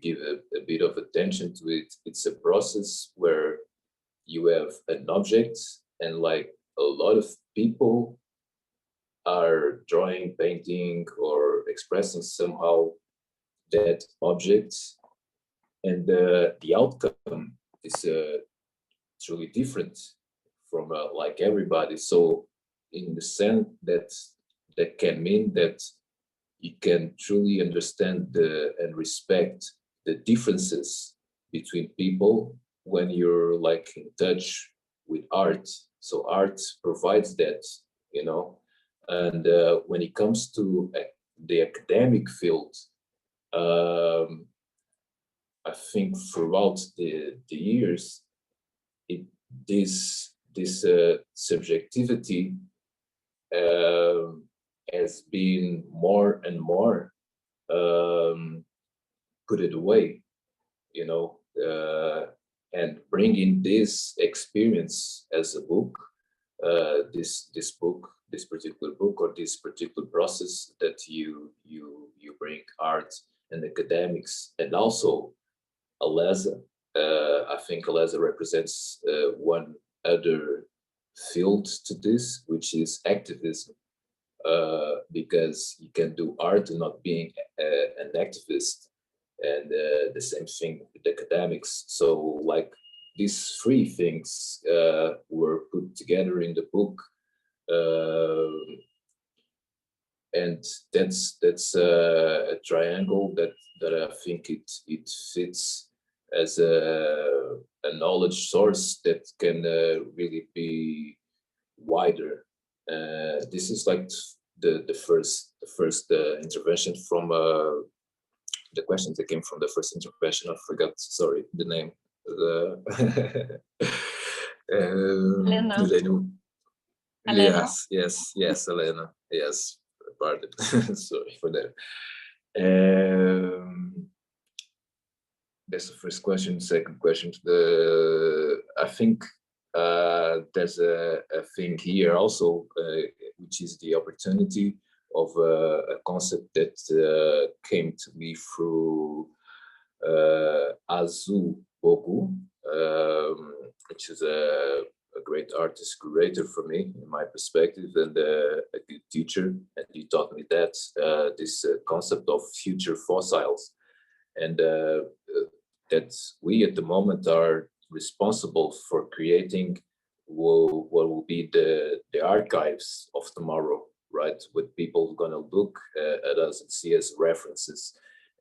give a bit of attention to it, it's a process where you have an object, and like a lot of people are drawing, painting, or expressing somehow that object, and the outcome is truly different from like everybody. So in the sense that can mean that you can truly understand and respect the differences between people when you're like in touch with art. So art provides that, you know. And when it comes to the academic field, I think throughout the years, this subjectivity has been more and more put it away, you know, and bringing this experience as a book, this book, this particular book, or this particular process that you bring art and academics, and also Aleza. I think Aleza represents one other field to this, which is activism, because you can do art and not being an activist, and the same thing with academics. So like these three things were put put together in the book. And that's a triangle that I think it fits as a knowledge source that can really be wider. This is like the first intervention from the questions that came from the first intervention. I forgot, sorry, the name. Elena. Yes, Elena. Yes, pardon. Sorry for that. That's the first question. Second question, I think there's a thing here also, which is the opportunity of a concept that came to me through Azu Bogu, which is a great artist curator for me, in my perspective, and a good teacher. And he taught me that this concept of future fossils, and that we at the moment are responsible for creating what will be the archives of tomorrow, right? With people gonna look at us and see as references.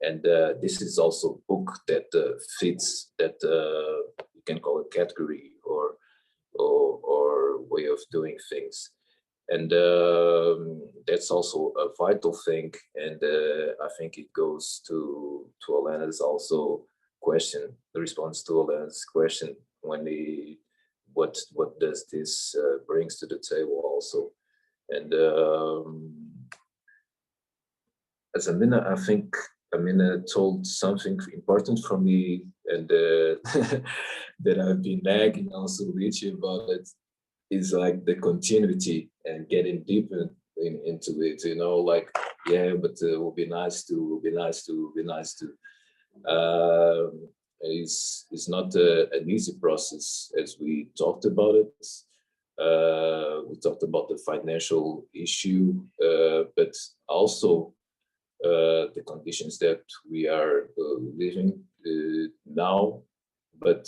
And this is also a book that fits that you can call a category or way of doing things. And that's also a vital thing. And I think it goes to Elena's also question, the response to Elena's question, when what does this brings to the table also. And as Amina, I think Amina told something important for me, and that I've been nagging also with you about it, is like the continuity and getting deeper into it, you know, like, yeah, but it will be nice to. It's not an easy process, as we talked about it. We talked about the financial issue, but also the conditions that we are living now. But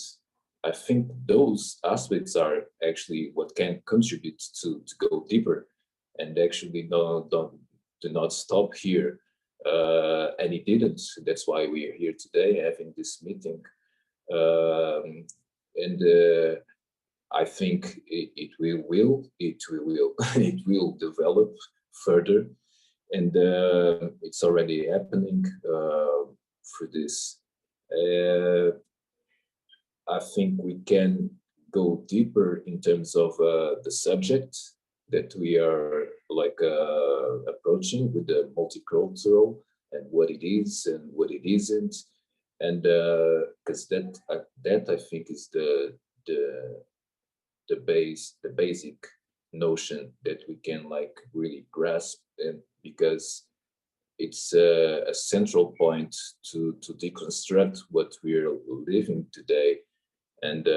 I think those aspects are actually what can contribute to go deeper, and actually do not stop here. And it didn't. That's why we are here today having this meeting. And I think it will it will develop further, and it's already happening for this. I think we can go deeper in terms of the subject that we are like approaching with the multicultural, and what it is and what it isn't, and because that I think is the basic notion that we can like really grasp, and because it's a central point to deconstruct what we're living today. And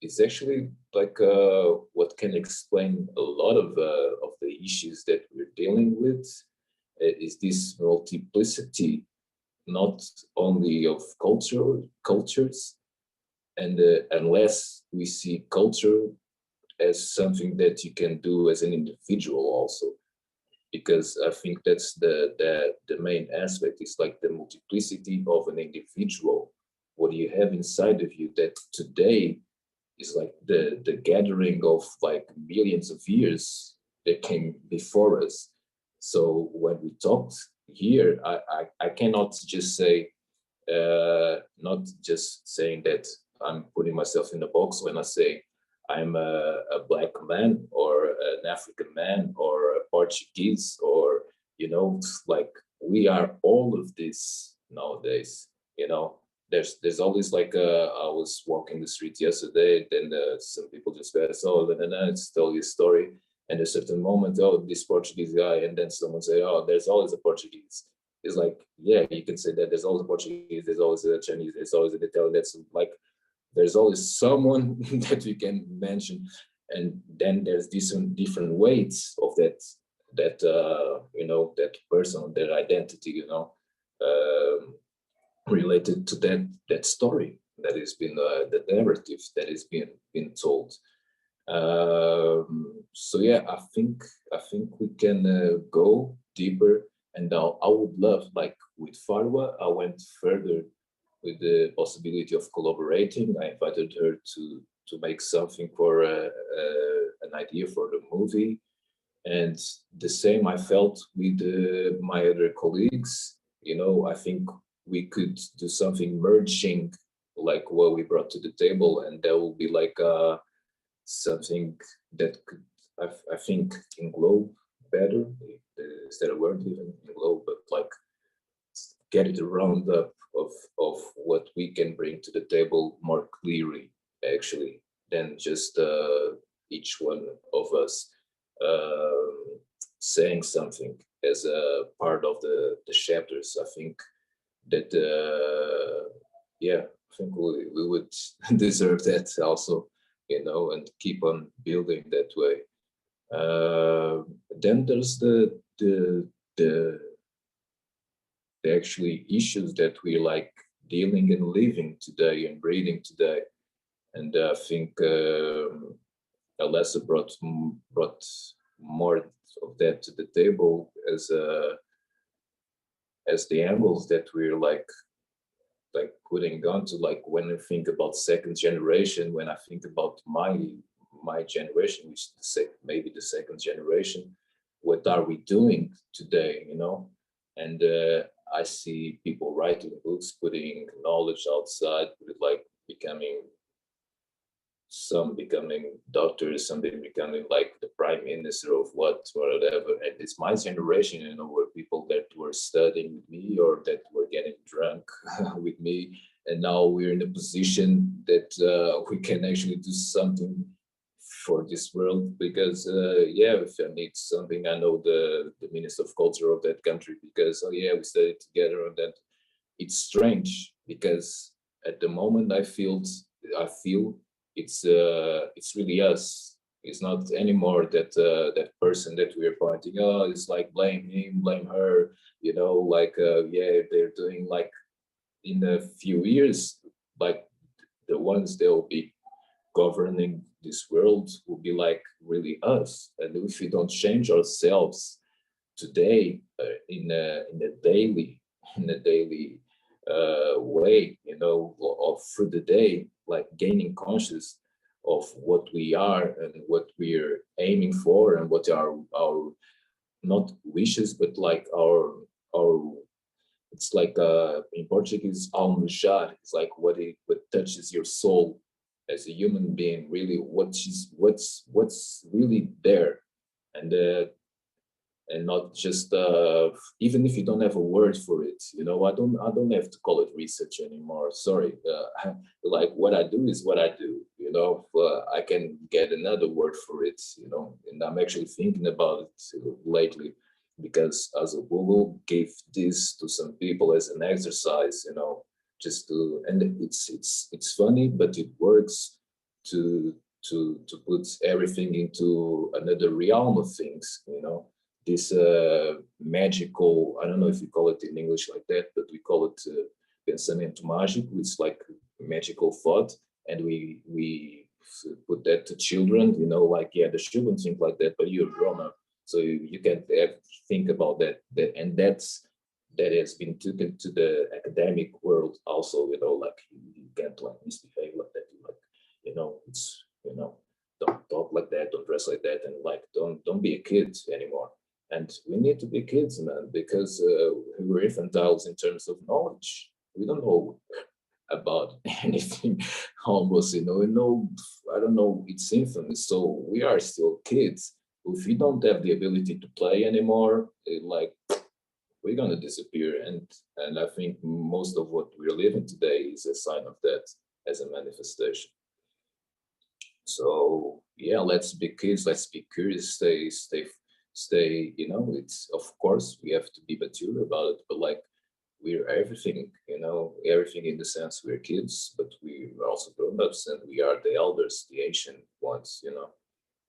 it's actually like what can explain a lot of the issues that we're dealing with, is this multiplicity, not only of cultures, and unless we see culture as something that you can do as an individual also, because I think that's the main aspect, is like the multiplicity of an individual, what you have inside of you that today is like the gathering of like millions of years that came before us. So when we talked here, I cannot just say, not just saying that I'm putting myself in a box when I say I'm a Black man or an African man or a Portuguese, or, you know, like we are all of this nowadays, you know. There's always like I was walking the street yesterday, then some people just go, oh, it's tell you a story, and a certain moment, oh, this Portuguese guy, and then someone say, oh, there's always a Portuguese. It's like, yeah, you can say that there's always a Portuguese, there's always a Chinese, there's always an Italian. That's like, there's always someone that we can mention, and then there's different weights of that you know, that person, that identity, you know, related to that story that has been the narrative that is being told. So yeah, I think we can go deeper, and I would love, like with Farwa, I went further with the possibility of collaborating. I invited her to make something for an idea for the movie, and the same I felt with my other colleagues. You know, I think we could do something merging, like what we brought to the table, and that will be like something that could, I think, englobe better. Is that a word even? Englobe, but like get it around up of what we can bring to the table more clearly, actually, than just each one of us saying something as a part of the chapters. I think that yeah, I think we would deserve that also, you know, and keep on building that way. Then there's the actually issues that we like dealing and living today and breathing today, and I think Alessa brought more of that to the table as the angles that we're like putting onto, like when I think about second generation, when I think about my generation, which is maybe the second generation, what are we doing today, you know? And I see people writing books, putting knowledge outside, like some becoming doctors, some becoming like the prime minister of whatever. And it's my generation, you know, where people that were studying with me or that were getting drunk with me, and now we're in a position that we can actually do something for this world. Because yeah, if I need something, I know the minister of culture of that country, because oh yeah, we studied together. And that it's strange, because at the moment I feel it's really us. It's not anymore that that person that we're pointing. Oh, it's like blame him, blame her. You know, like yeah, they're doing like in a few years, like the ones that will be governing this world will be like really us. And if we don't change ourselves today in a daily way, you know, of through the day, like gaining conscious of what we are and what we're aiming for, and what are our not wishes, but like our it's like in Portuguese, almejar. It's like what touches your soul as a human being, really what's really there. And not just even if you don't have a word for it, you know, I don't have to call it research anymore, sorry. Like what I do is what I do, you know. I can get another word for it, you know, and I'm actually thinking about it lately, because as a Google gave this to some people as an exercise, you know, just to, and it's funny, but it works to put everything into another realm of things, you know. This magical, I don't know if you call it in English like that, but we call it pensamento mágico. It's like magical thought, and we put that to children, you know, like, yeah, the children think like that, but you're grown up, so you can't think about that. And that has been taken to the academic world also, you know, like you can't like misbehave like that, like, you know, it's, you know, don't talk like that, don't dress like that, and like don't be a kid anymore. And we need to be kids, man, because we're infantiles in terms of knowledge. We don't know about anything almost, you know. And no, I don't know, it's infant, so we are still kids. If we don't have the ability to play anymore, like we're gonna disappear. And I think most of what we're living today is a sign of that, as a manifestation. So yeah, let's be kids, let's be curious, stay, you know. It's, of course we have to be mature about it, but like we're everything, you know, everything in the sense we're kids, but we're also grown-ups, and we are the elders, the ancient ones, you know.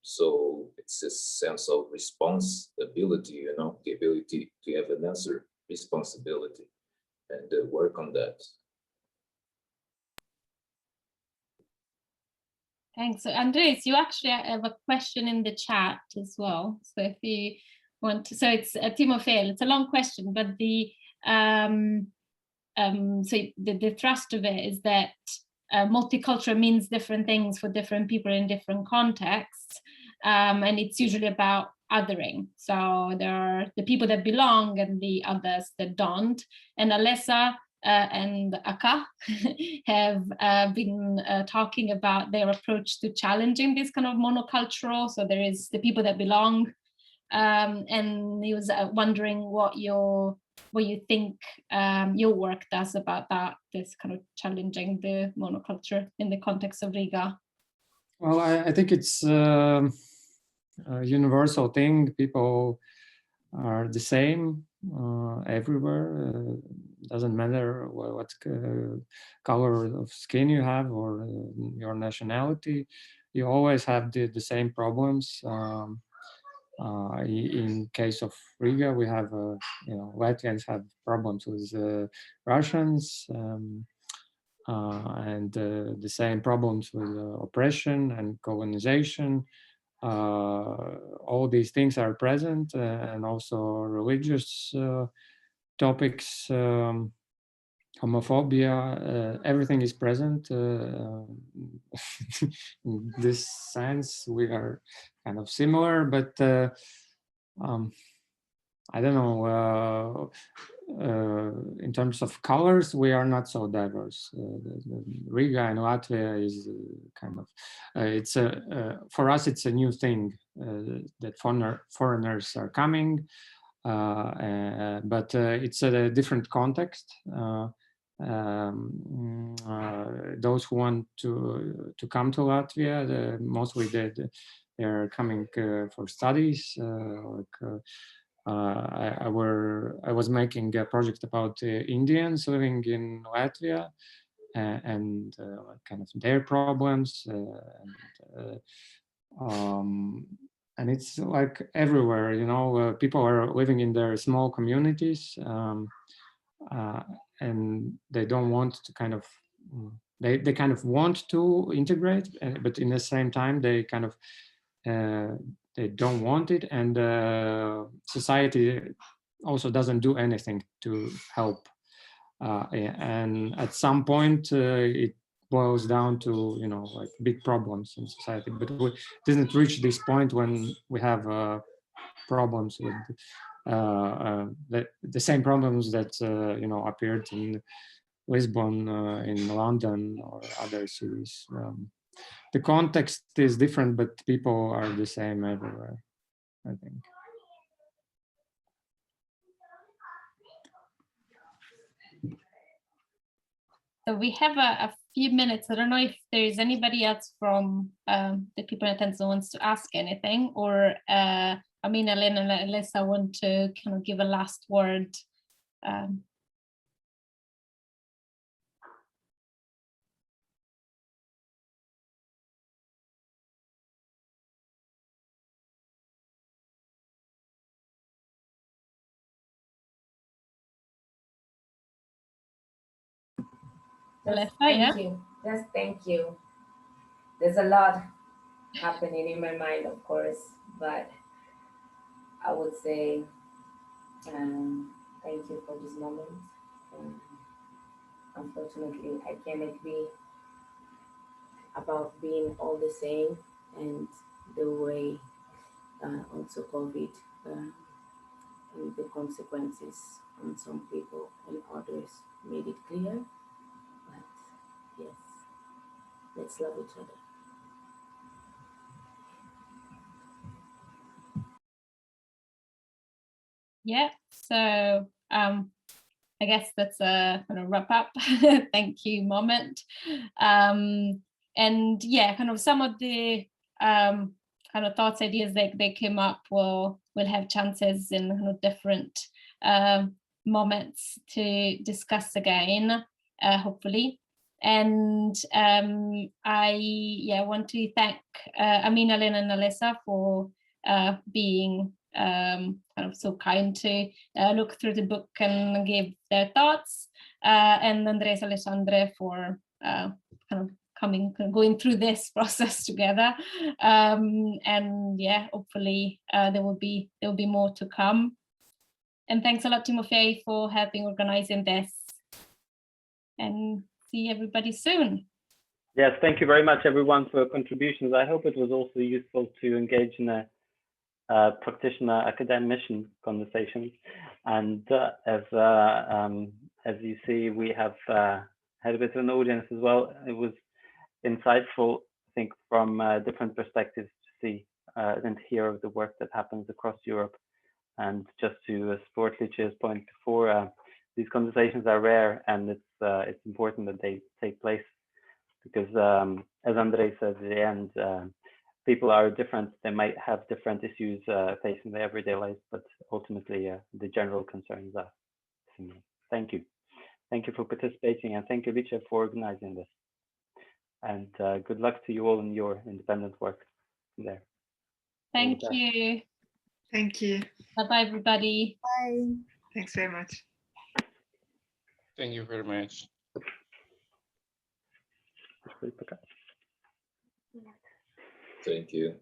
So it's a sense of responsibility, you know, the ability to have an answer, responsibility, and work on that. Thanks. So Andres, you actually have a question in the chat as well. So if you want to, so it's Timofey, it's a long question, but the thrust of it is that multicultural means different things for different people in different contexts, and it's usually about othering. So there are the people that belong and the others that don't. And Alessa and Aka have been talking about their approach to challenging this kind of monocultural. So there is the people that belong, and he was wondering what you think your work does about that, this kind of challenging the monoculture in the context of Riga. Well, I think it's a universal thing. People are the same everywhere. Doesn't matter what color of skin you have or your nationality. You always have the same problems. In case of Riga, we have, Latvians have problems with Russians, and the same problems with oppression and colonization. All these things are present, and also religious topics, homophobia, everything is present. In this sense, we are kind of similar, but I don't know, in terms of colors, we are not so diverse. Riga and Latvia is kind of, for us, it's a new thing that foreigners are coming, but it's a different context. Those who want to come to Latvia, mostly they're coming for studies. I was making a project about Indians living in Latvia and kind of their problems, and it's like everywhere, people are living in their small communities, and they don't want to kind of, they kind of want to integrate, but in the same time they kind of they don't want it, and society also doesn't do anything to help, and at some point it boils down to like big problems in society, but we didn't reach this point when we have problems with the same problems that appeared in Lisbon, in London or other cities. The context is different, but people are the same everywhere, I think. So we have a few minutes. I don't know if there is anybody else from the people in attendance who wants to ask anything, or Elena and Alessa want to kind of give a last word. Thank you. Yes, thank you. There's a lot happening in my mind, of course, but I would say thank you for this moment. Unfortunately, I can't agree about being all the same, and the way also COVID and the consequences on some people and others made it clear. But yes, let's love each other. Yeah, so I guess that's a kind of wrap up. Thank you moment. And yeah, kind of some of the kind of thoughts, ideas that they came up will have chances in kind of different moments to discuss again, hopefully. And I want to thank Amina, Lena and Alessa for being kind of so kind to look through the book and give their thoughts, and Andres Alessandre for kind of going through this process together. And yeah, hopefully there will be more to come. And thanks a lot, Timofey, for helping organizing this. And see everybody soon. Yes, thank you very much, everyone, for your contributions. I hope it was also useful to engage in a practitioner academician conversation. And as you see, we have had a bit of an audience as well. It was insightful, I think, from different perspectives to see and hear of the work that happens across Europe. And just to support Lucia's point before, these conversations are rare, and it's important that they take place, because as Andre said at the end, people are different. They might have different issues facing their everyday life, but ultimately the general concerns are similar. Thank you. Thank you for participating, and thank you, Lucia, for organizing this. And good luck to you all in your independent work there. Thank you. Thank you. Bye-bye, everybody. Bye. Thanks very much. Thank you very much. Thank you.